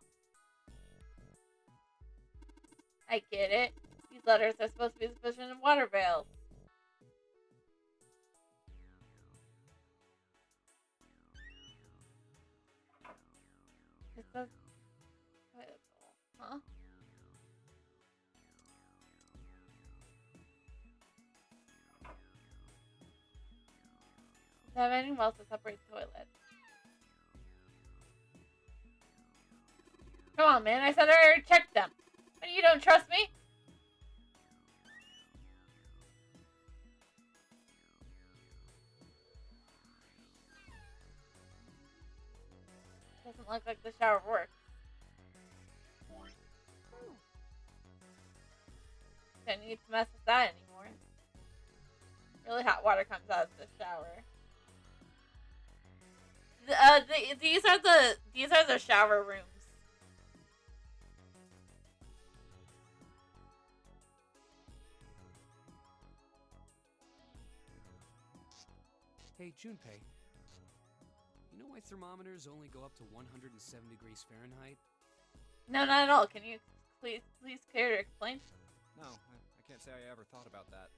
A: I get it. These letters are supposed to be the position of water veils. It says... Huh? Does it have any wells to separate the toilets? Come on, man. I said I already checked them. But you don't trust me? Doesn't look like the shower works. Don't need to mess with that anymore. Really hot water comes out of the shower. These are the shower rooms.
E: Hey, Junpei. You know why thermometers only go up to 107 degrees Fahrenheit?
A: No, not at all. Can you please care to explain?
G: No, I can't say I ever thought about that.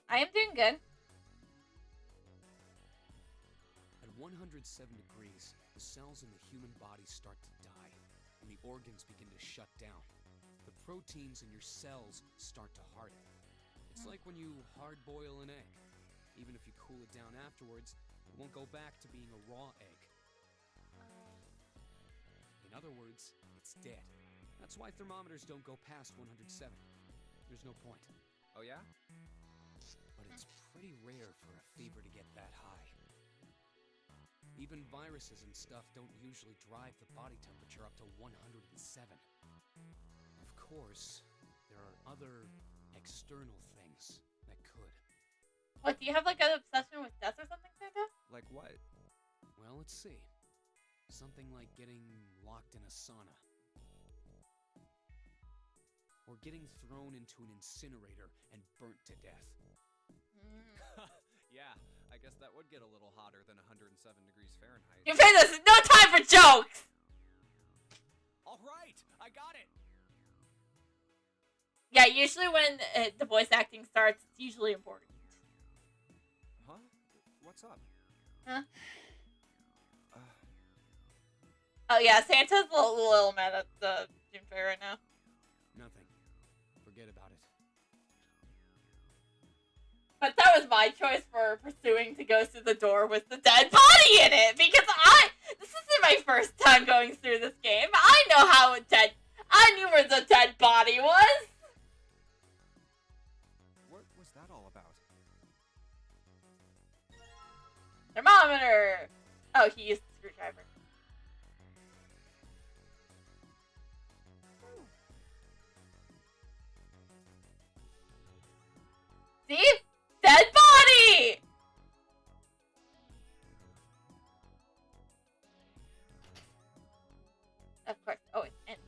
A: I am doing good.
E: 107 degrees, the cells in the human body start to die, and the organs begin to shut down. The proteins in your cells start to harden. It's like when you hard-boil an egg. Even if you cool it down afterwards, it won't go back to being a raw egg. In other words, it's dead. That's why thermometers don't go past 107. There's no point.
G: Oh yeah?
E: But it's pretty rare for a fever to get that high. Even viruses and stuff don't usually drive the body temperature up to 107. Of course, there are other external things that could.
A: What, do you have like an obsession with death or something, Santa?
G: Like what?
E: Well, let's see. Something like getting locked in a sauna. Or getting thrown into an incinerator and burnt to death.
G: Yeah, I guess that would get a little hotter than 107 degrees Fahrenheit.
A: You pay this no time for jokes!
G: All right, I got it.
A: Yeah, usually when the voice acting starts, it's usually important.
G: Huh? What's up?
A: Huh? Oh yeah, Santa's a little mad at the June Fair right now.
E: Nothing. Forget about it.
A: But that was my choice for pursuing to go through the door with the dead body in it, because this isn't my first time going through this game. I know how I knew where the dead body was.
G: What was that all about?
A: Thermometer. Oh, he used the screwdriver. See? Dead body! Of course. Oh, it's endless.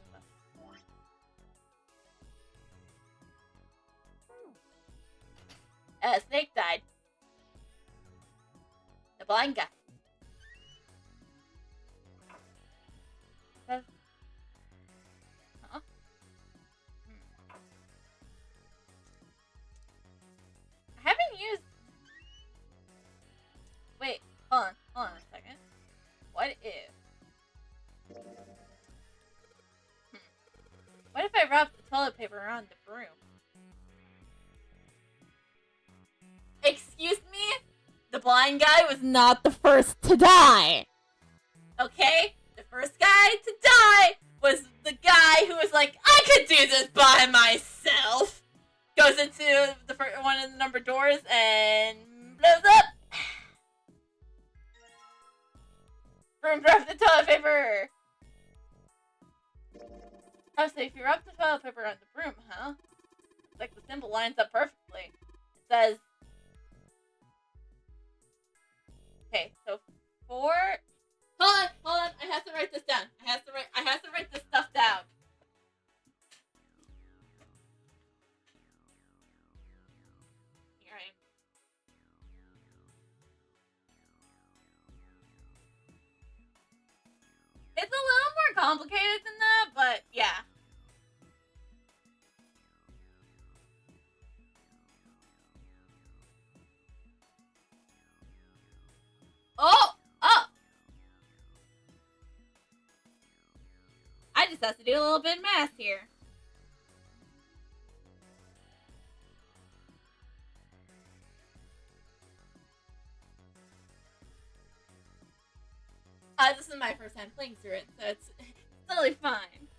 A: Snake died. The blind guy. Huh? I haven't used... Wait, hold on a second. What if... What if I wrap the toilet paper around the broom? Excuse me? The blind guy was
F: Not the first to die.
A: okay. The first guy to die was the guy who was like, I could do this by myself. Goes into the first one of the number doors and blows up. Broom drops the toilet paper. Oh, so if you rub the toilet paper on the broom, huh? It's like the symbol lines up perfectly. It says... Okay, so 4... Hold on, I have to write this down. I have to write this stuff down. Here I am. It's a little more complicated than that, but yeah. Oh! I just have to do a little bit of math here. This is my first time playing through it, so it's totally fine.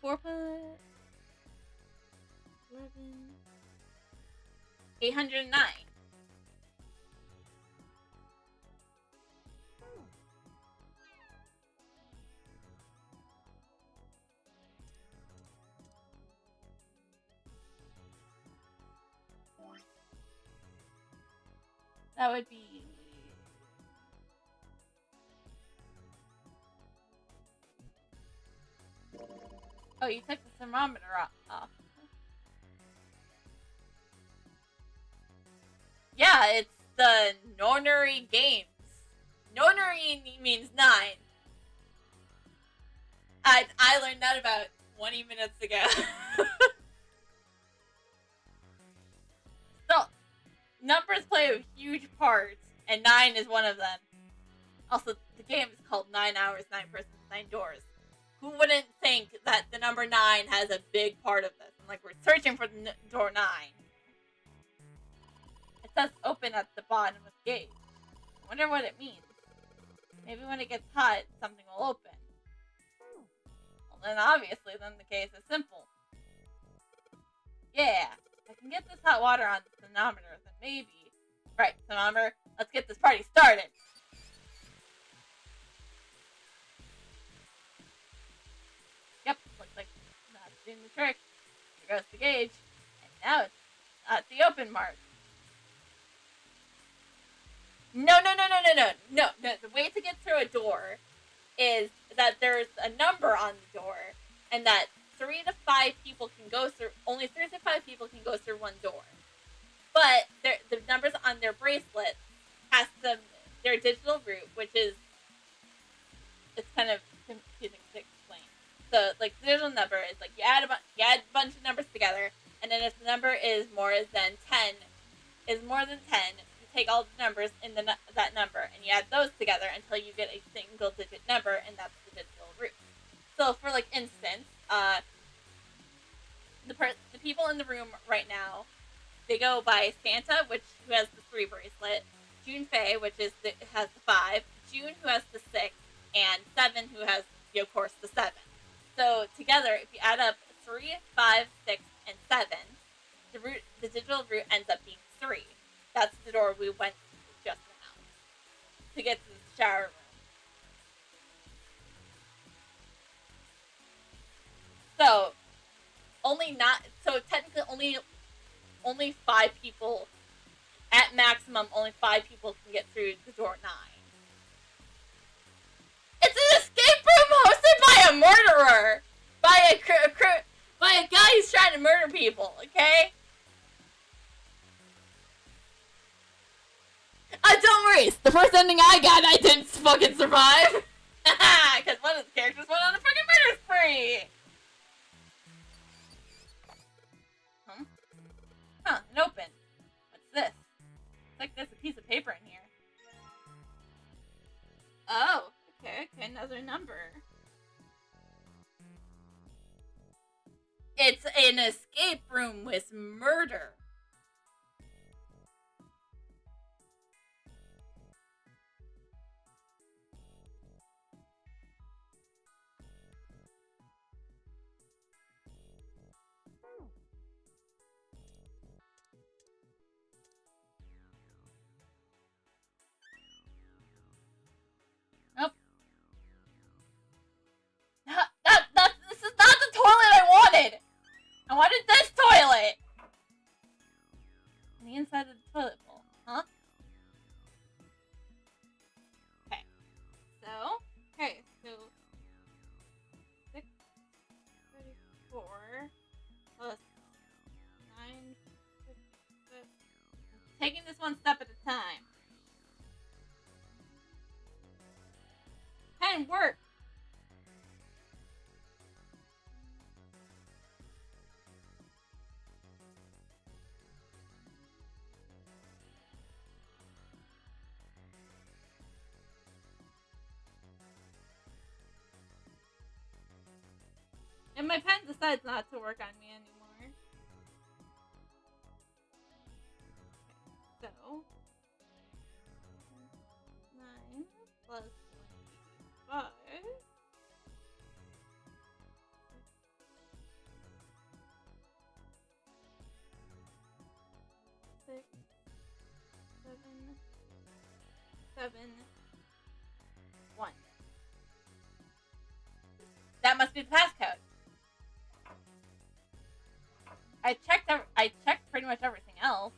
A: 4 plus 11... 809. That would be... Oh, you took the thermometer off. Yeah, it's the Nonary Games. Nonary means 9. I learned that about 20 minutes ago. So, numbers play a huge part, and 9 is one of them. Also, the game is called 9 Hours, 9 Persons, 9 Doors. Who wouldn't think that the number 9 has a big part of this? And, like, we're searching for the door 9. It says open at the bottom of the gate. I wonder what it means. Maybe when it gets hot, something will open. Well, then obviously, then the case is simple. Yeah, if I can get this hot water on the thermometer, then maybe... Right, thermometer, let's get this party started. Yep, looks like that's doing the trick. Here goes the gauge. And now it's at the open mark. No. The way to get through a door is that there's a number on the door, and that 3 to 5 people can go through. Only 3 to 5 people can go through one door. But the numbers on their bracelet has their digital route, which is it's kind of confusing to explain. So, like, the digital number is like you add a bunch of numbers together, and then if the number is more than 10, you take all the numbers in that number and you add those together until you get a single digit number, and that's the digital root. So, for like instance, the people in the room right now, they go by Santa, who has the 3 bracelet, Junfei, which has the 5, June, who has the 6, and 7, who has, of course, the 7. So together, if you add up 3, 5, 6, and 7, the digital root ends up being 3. That's the door we went to just now to get to the shower room. So technically only 5 people, at maximum, only 5 people can get through the door 9. It's an escape room hosted by a murderer! By a guy who's trying to murder people, okay? Don't worry, it's the first ending I got, I didn't fucking survive! Because one of the characters went on a fucking murder spree! Huh, it opened. What's this? Looks like there's a piece of paper in here. Oh, okay, another number. It's an escape room with murder. Nope. This is not the toilet I wanted! I wanted this toilet! On the inside of the toilet bowl, huh? Okay. So 634 plus 956. Taking this one step at a time. Pen, work! And my pen decides not to work on me anymore. Okay, so 9 plus 5. 6, 7, 1. That must be the passcode. I checked pretty much everything else.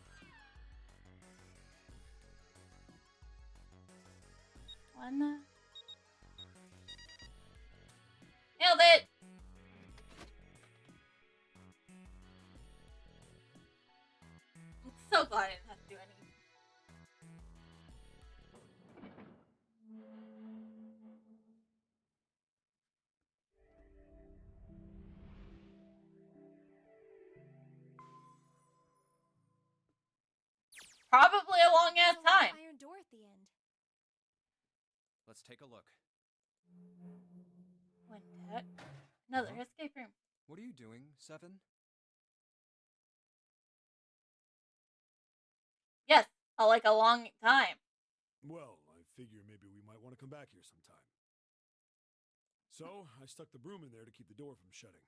A: One. Nailed it! I'm so glad I didn't have to do anything. Probably a long ass time.
D: Iron door at the end.
B: Let's take a look.
A: Quintet. Another
B: Huh?
A: escape room.
B: What are you doing, Seven?
A: Yes, like a long time.
J: Well, I figure maybe we might want to come back here sometime. So, I stuck the broom in there to keep the door from shutting.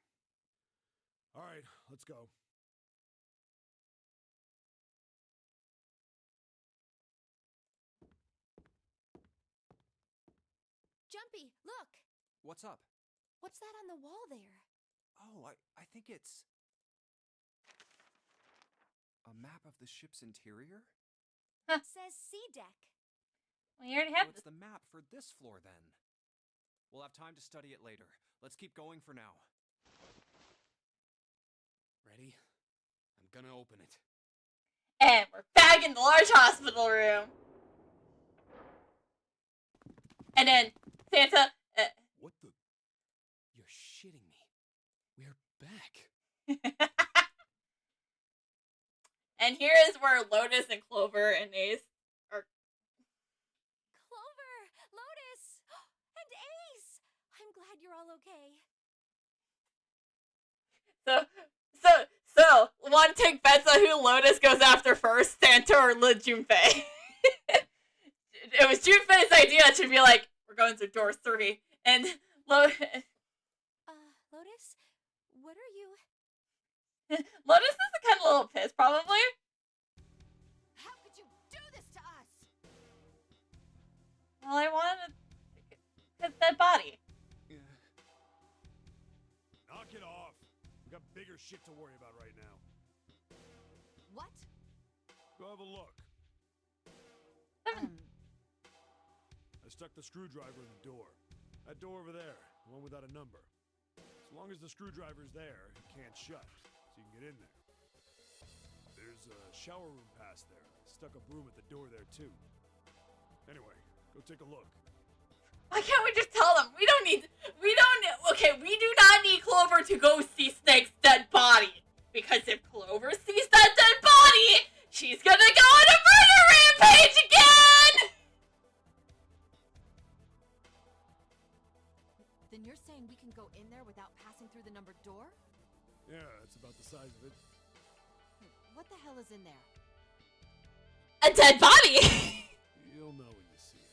J: All right, let's go.
D: Jumpy, look!
B: What's up?
D: What's that on the wall there?
B: Oh, I think it's a map of the ship's interior?
D: Says C deck.
A: We already have
B: What's
A: this.
B: the map for this floor then? We'll have time to study it later. Let's keep going for now. Ready? I'm gonna open it.
A: And we're back in the large hospital room. And then Santa.
J: What the?
B: You're shitting me. We're back.
A: And here is where Lotus and Clover and Ace are.
D: Clover! Lotus! And Ace! I'm glad you're all okay.
A: So, want to take bets on who Lotus goes after first, Santa or Junpei? It was Junpei's idea to be like, we're going through door 3. And
D: Lotus? What are you...
A: Lotus is kind of a little pissed, probably.
C: How could you do this to us?
A: Well, I wanted his dead body.
J: Knock it off. We got bigger shit to worry about right now.
C: What?
J: Go have a look. I stuck the screwdriver in the door. That door over there, the one without a number. As long as the screwdriver's there, it can't shut, so you can get in there. There's a shower room past there. I stuck a broom at the door there too. Anyway, go take a look.
A: Why can't we just tell them? Okay, we do not need Clover to go see Snake's dead body. Because if Clover sees that dead body, she's gonna go on a murder rampage again!
C: Then you're saying we can go in there without passing through the numbered door?
J: Yeah, it's about the size of it.
C: What the hell is in there?
A: A dead body!
J: You'll know when you see it.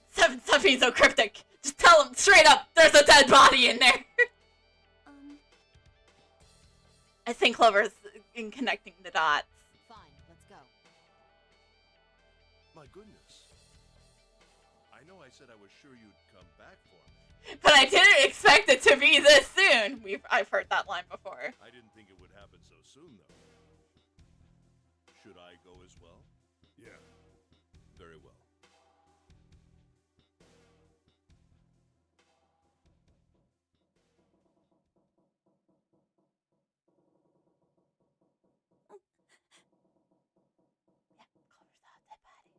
A: Seven, stop being so cryptic. Just tell them straight up, there's a dead body in there. I think Clover's in connecting the dots.
C: Fine, let's go.
I: My goodness. I know I said I was sure you'd come back for me.
A: But I didn't expect it to be this soon. I've heard that line before.
I: I didn't think it would happen so soon, though. Should I go as well?
J: Yeah.
I: Very well.
A: Yeah, Clover's not a dead body.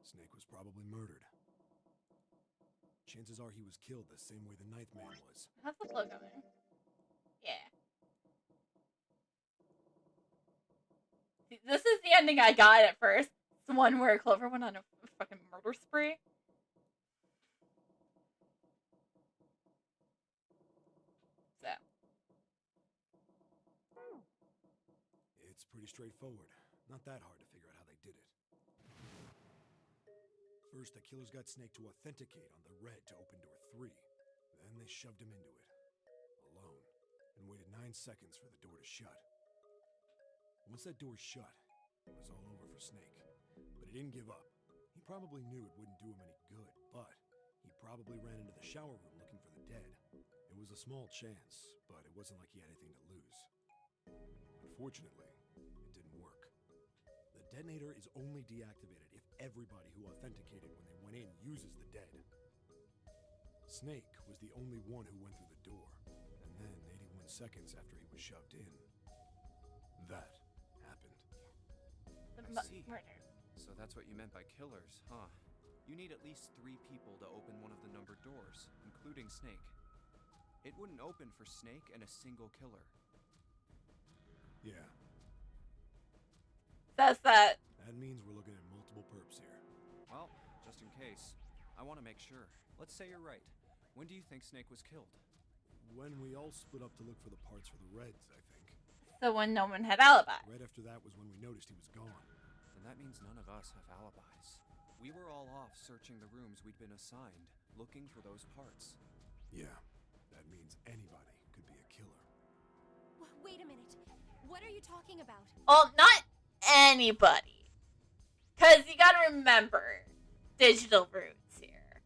J: Snake was probably murdered. Chances are he was killed the same way the Ninth Man was.
A: How's the logo there? Yeah. See, this is the ending I got at first. It's the one where Clover went on a fucking murder spree. So.
J: It's pretty straightforward. Not that hard to figure out how they did it. First, the killers got Snake to authenticate on the red to open door 3. Then they shoved him into it, alone, and waited 9 seconds for the door to shut. Once that door shut, it was all over for Snake. But he didn't give up. He probably knew it wouldn't do him any good, but he probably ran into the shower room looking for the dead. It was a small chance, but it wasn't like he had anything to lose. Unfortunately, it didn't work. The detonator is only deactivated if everybody who authenticated when they went in uses the dead. Snake was the only one who went through the door, and then 81 seconds after he was shoved in, that happened.
B: I see.
A: Murder.
B: So that's what you meant by killers, huh? You need at least 3 people to open one of the numbered doors, including Snake. It wouldn't open for Snake and a single killer.
J: Yeah,
A: Says that.
J: that means we're looking at multiple perps here.
B: Well, just in case,
G: I want to make sure. Let's say you're right. When do you think Snake was killed?
J: When we all split up to look for the parts for the Reds, I think.
A: So when no one had alibi.
J: Right after that was when we noticed he was gone.
G: Then that means none of us have alibis. We were all off searching the rooms we'd been assigned, looking for those parts.
J: Yeah, that means anybody could be a killer.
D: Wait a minute. What are you talking about?
A: Well, not anybody. Because you gotta remember digital roots here.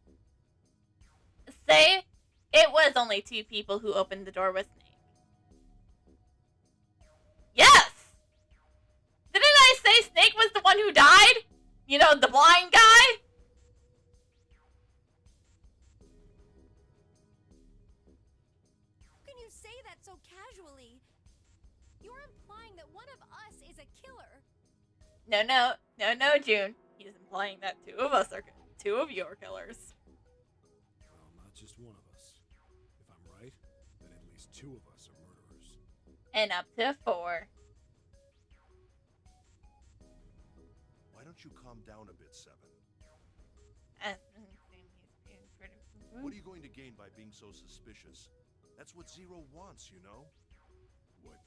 A: Say it was only 2 people who opened the door with Snake. Yes! Didn't I say Snake was the one who died? You know, the blind guy?
D: How can you say that so casually? You're implying that one of us is a killer.
A: No, June. He's implying that 2 of us are 2 of you are killers.
J: Well, not just one of us. If I'm right, then at least 2 of us are murderers.
A: And up to 4.
I: Why don't you calm down a bit, Seven? What are you going to gain by being so suspicious? That's what Zero wants, you know?
J: What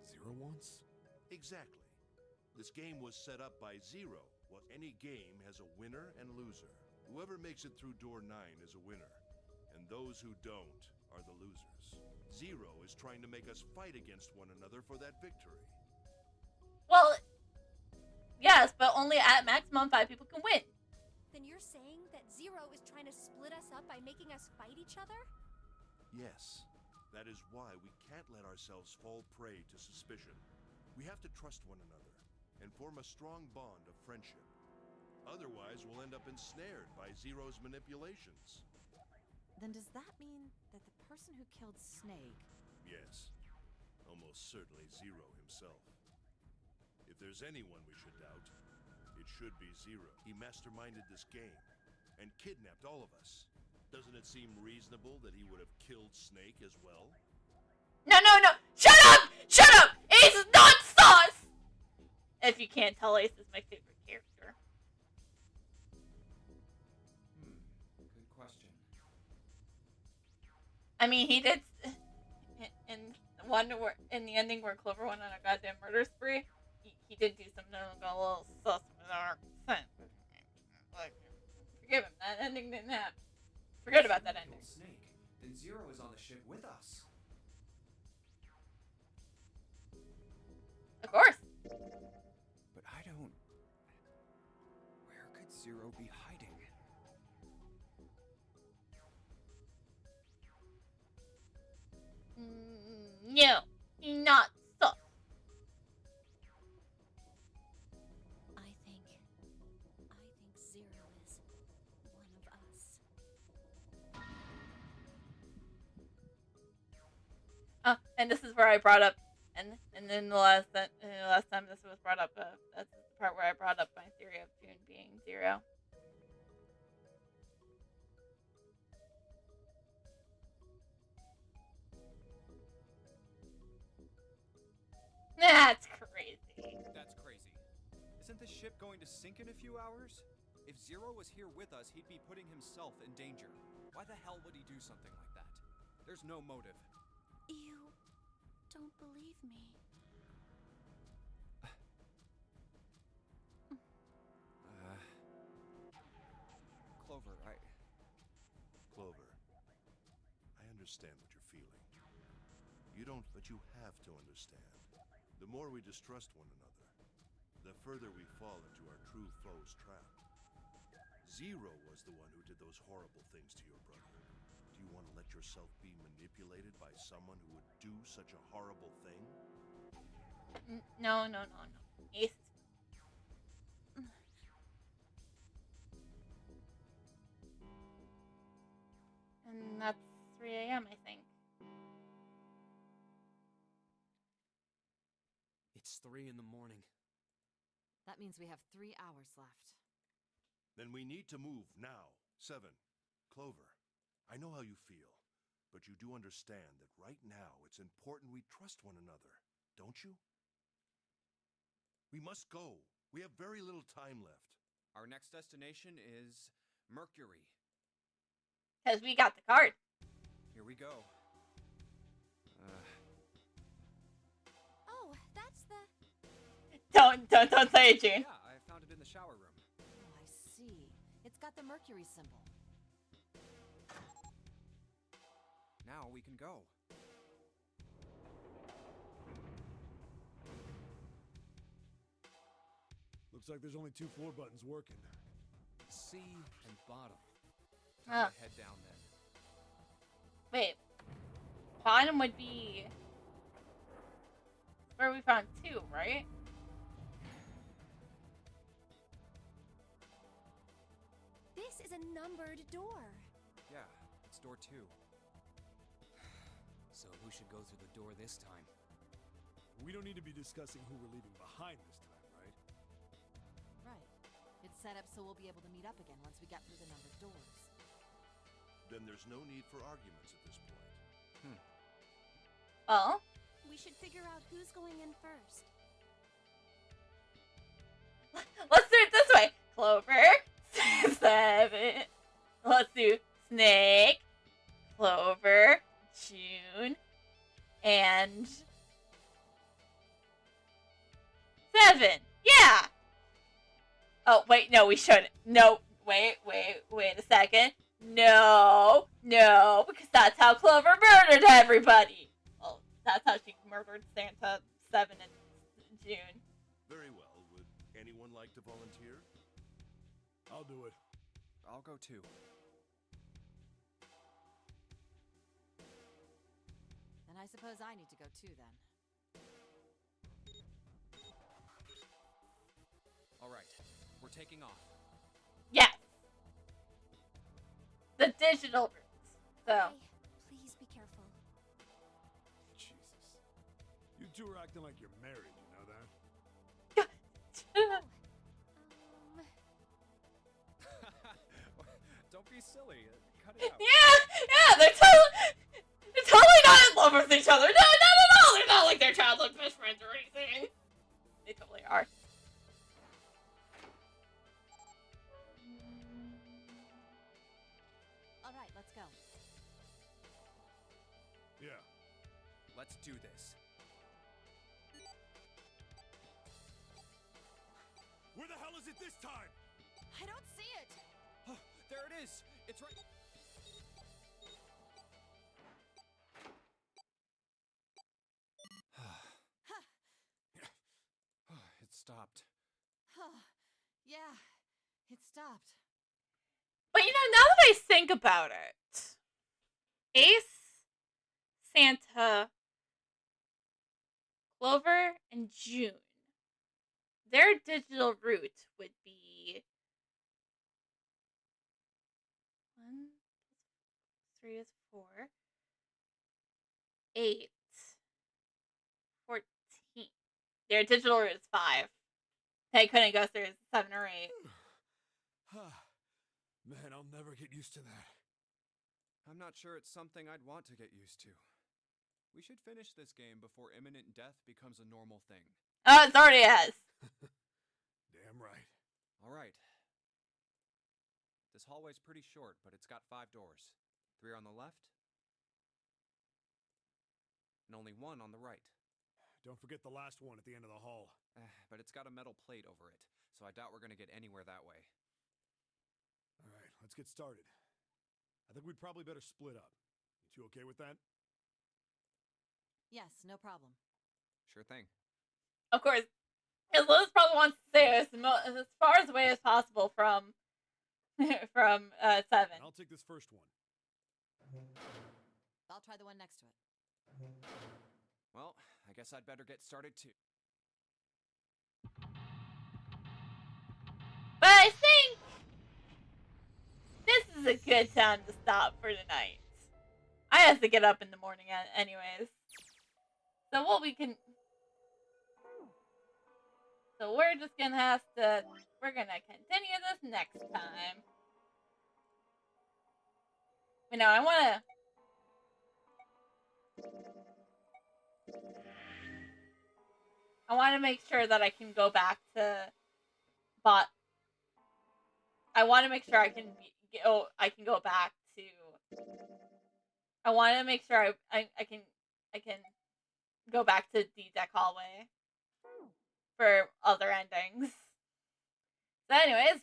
J: Zero wants?
I: Exactly. This game was set up by Zero. Well, any game has a winner and loser. Whoever makes it through door 9 is a winner, and those who don't are the losers. Zero is trying to make us fight against one another for that victory.
A: Well, yes, but only at maximum 5 people can win.
D: Then you're saying that Zero is trying to split us up by making us fight each other?
I: Yes, that is why we can't let ourselves fall prey to suspicion. We have to trust one another and form a strong bond of friendship. Otherwise, we'll end up ensnared by Zero's manipulations.
C: Then does that mean that the person who killed Snake...
I: Yes, almost certainly Zero himself. If there's anyone we should doubt, it should be Zero. He masterminded this game and kidnapped all of us. Doesn't it seem reasonable that he would have killed Snake as well?
A: No. Shut up! Ace is not sauce! If you can't tell, Ace is my favorite character.
G: Good question.
A: I mean, he did in the ending where Clover went on a goddamn murder spree. He did do something a little sus with our consent. Like, forgive him. That ending didn't happen. Forget about that ending.
G: Snake. Then Zero is on the ship with us.
A: Of course.
G: But I don't... Where could Zero be hiding?
A: No, not sus.
D: I think Zero is one of us.
A: And this is where I brought up, and then the last time this was brought up, that's the part where I brought up my theory of June being Zero. That's crazy.
G: That's crazy. Isn't the ship going to sink in a few hours? If Zero was here with us, he'd be putting himself in danger. Why the hell would he do something like that? There's no motive.
D: You don't believe me.
G: Clover,
I: Clover, I understand what you're feeling. You don't, but you have to understand. The more we distrust one another, the further we fall into our true foe's trap. Zero was the one who did those horrible things to your brother. Do you want to let yourself be manipulated by someone who would do such a horrible thing?
A: No. Ace. And that's 3 a.m., I think.
G: it's 3 in the morning.
C: That means we have 3 hours left.
I: Then we need to move now. 7. Clover, I know how you feel, but you do understand that right now it's important we trust one another, don't you? We must go. We have very little time left.
G: Our next destination is
B: Mercury.
A: Because we got the card.
B: Here we go.
D: Oh, that's the.
A: Don't say it, June.
B: Yeah, I found it in the shower room.
C: Oh, I see. It's got the Mercury symbol.
B: Now we can go.
J: Looks like there's only 2 floor buttons working.
E: C and bottom.
B: Time to head down then.
A: Wait. Bottom would be where we found 2, right?
D: This is a numbered door.
B: Yeah, it's door 2.
E: So who should go through the door this time?
J: We don't need to be discussing who we're leaving behind this time, right?
C: Right. It's set up so we'll be able to meet up again once we get through the numbered doors.
I: Then there's no need for arguments at this point.
A: Well,
D: We should figure out who's going in first.
A: let's do it this way. Clover, 7. Let's do Snake, Clover, June, and 7. Yeah. Oh, wait, no, we shouldn't. No, wait a second. No, because that's how Clover murdered everybody. Well, that's how she murdered Santa, 7, and June.
I: Very well. Would anyone like to volunteer?
J: I'll do it.
B: I'll go too.
C: Then I suppose I need to go too then.
B: All right, we're taking off.
A: Yes. The digital roots. So,
D: Okay, please be careful.
J: Jesus. You two are acting like you're married, you know that?
B: Don't be silly. Cut it out.
A: yeah, they're totally not in love with each other. No, not at all. They're not like they're childhood best friends or anything. They totally are.
C: All right, let's go.
J: Yeah.
B: Let's do this.
J: Where the hell is it this time?
C: I don't see it.
B: Oh, there it is. It's right. It stopped.
C: Yeah, it stopped.
A: But you know, now that I think about it, Ace, Santa, Clover, and June, their digital root would be 1 + 3 is 4, 8, 14. Their digital root is 5. They couldn't go through 7 or 8.
J: Man, I'll never get used to that.
B: I'm not sure it's something I'd want to get used to. We should finish this game before imminent death becomes a normal thing.
A: Oh, it already has.
J: Damn right.
B: All right. This hallway's pretty short, but it's got 5 doors. 3 on the left, and only 1 on the right.
J: Don't forget the last one at the end of the hall.
B: But it's got a metal plate over it, so I doubt we're gonna get anywhere that way.
J: All right, let's get started. I think we'd probably better split up. You two okay with that?
C: Yes, no problem.
B: Sure thing.
A: Of course, because Liz probably wants to stay as far away as possible from 7.
J: And I'll take this first one.
C: I'll try the one next to it.
B: Well, I guess I'd better get started too.
A: But I think this is a good time to stop for the night. I have to get up in the morning anyways. So what we can... So we're just gonna have to... We're gonna continue this next time. You know, I wanna make sure that I can go back to... I want to make sure I can I can go back to. I want to make sure I can go back to the deck hallway for other endings. So, anyways,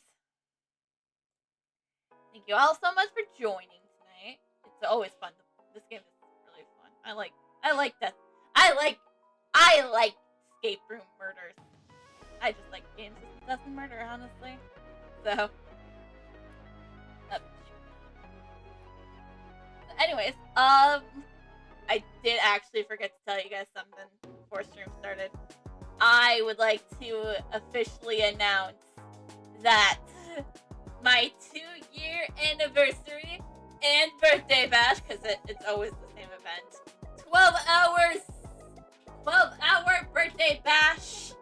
A: thank you all so much for joining tonight. It's always fun. This game is really fun. I like that. I like escape room murders. I just like games with death and murder, honestly. So, anyways, I did actually forget to tell you guys something before stream started. I would like to officially announce that my 2-year anniversary and birthday bash, because it's always the same event, 12-hour birthday bash,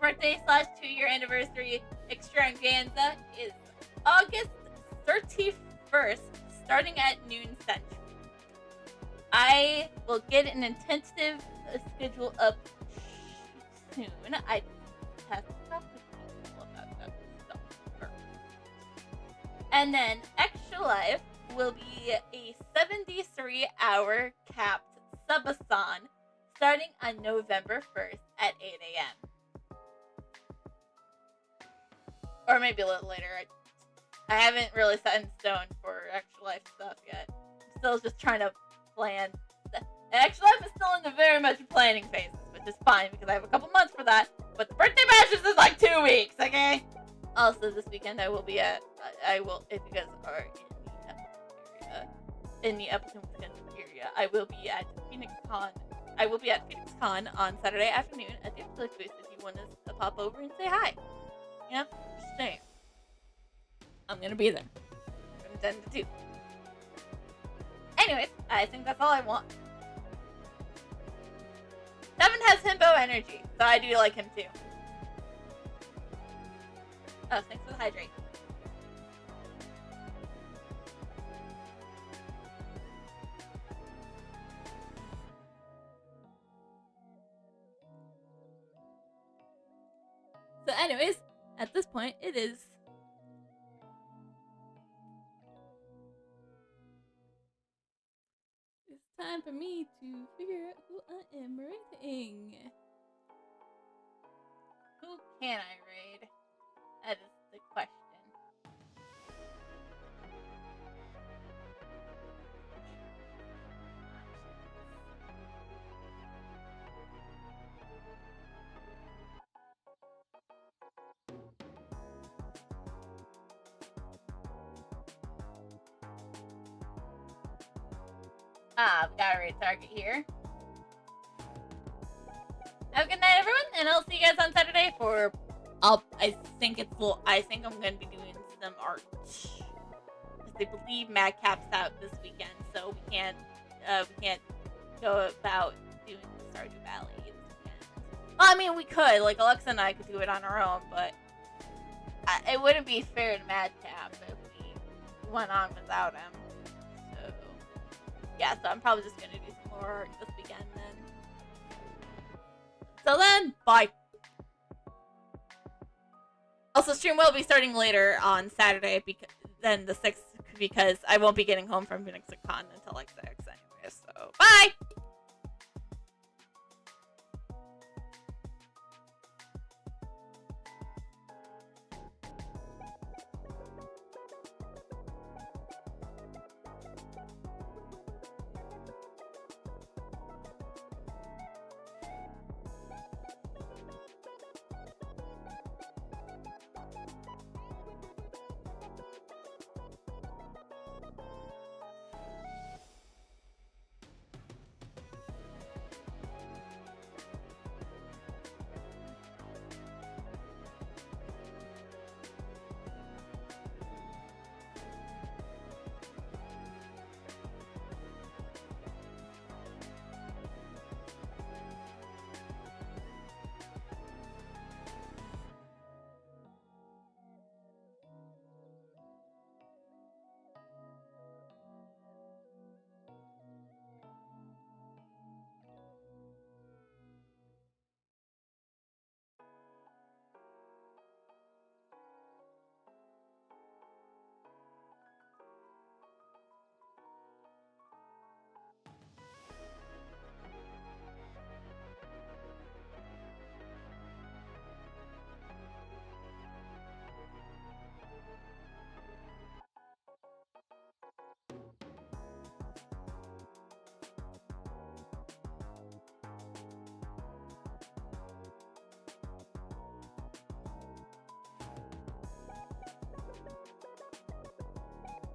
A: birthday / 2-year anniversary extravaganza is August 31st, starting at noon Central. I will get an tentative schedule up soon. I have to talk with people about that stuff first. And then Extra Life will be a 73-hour capped subathon starting on November 1st at 8 a.m. Or maybe a little later. I haven't really set in stone for Extra Life stuff yet. I'm still just trying to plan. Extra Life is still in the very much planning phases, which is fine because I have a couple months for that. But the birthday bash is in like 2 weeks, okay? Also, this weekend I will be at, if you guys are in the Appleton area, I will be at Phoenix Con. I will be at Phoenix Con on Saturday afternoon at the Afterlife booth if you want to pop over and say hi. Yeah, just saying. I'm gonna be there from 10 to 2. Anyways, I think that's all I want. Devin has himbo energy, so I do like him too. Oh, thanks for the hydrate. So anyways, at this point, it's time for me to figure out who I am raiding. Who can I raid? That is the question. We got a raid target here. Have a good night, everyone, and I'll see you guys on Saturday for. I think I'm gonna be doing some art. Because they believe Madcap's out this weekend, so we can't go about doing Stardew Valley this weekend. Well, I mean, we could, like Alexa and I could do it on our own, but it wouldn't be fair to Madcap if we went on without him. So yeah, so I'm probably just gonna do some more art this weekend then. So then, bye. Also, stream will be starting later on Saturday than the 6th because I won't be getting home from Phoenix Con until like 6 anyway. So, bye!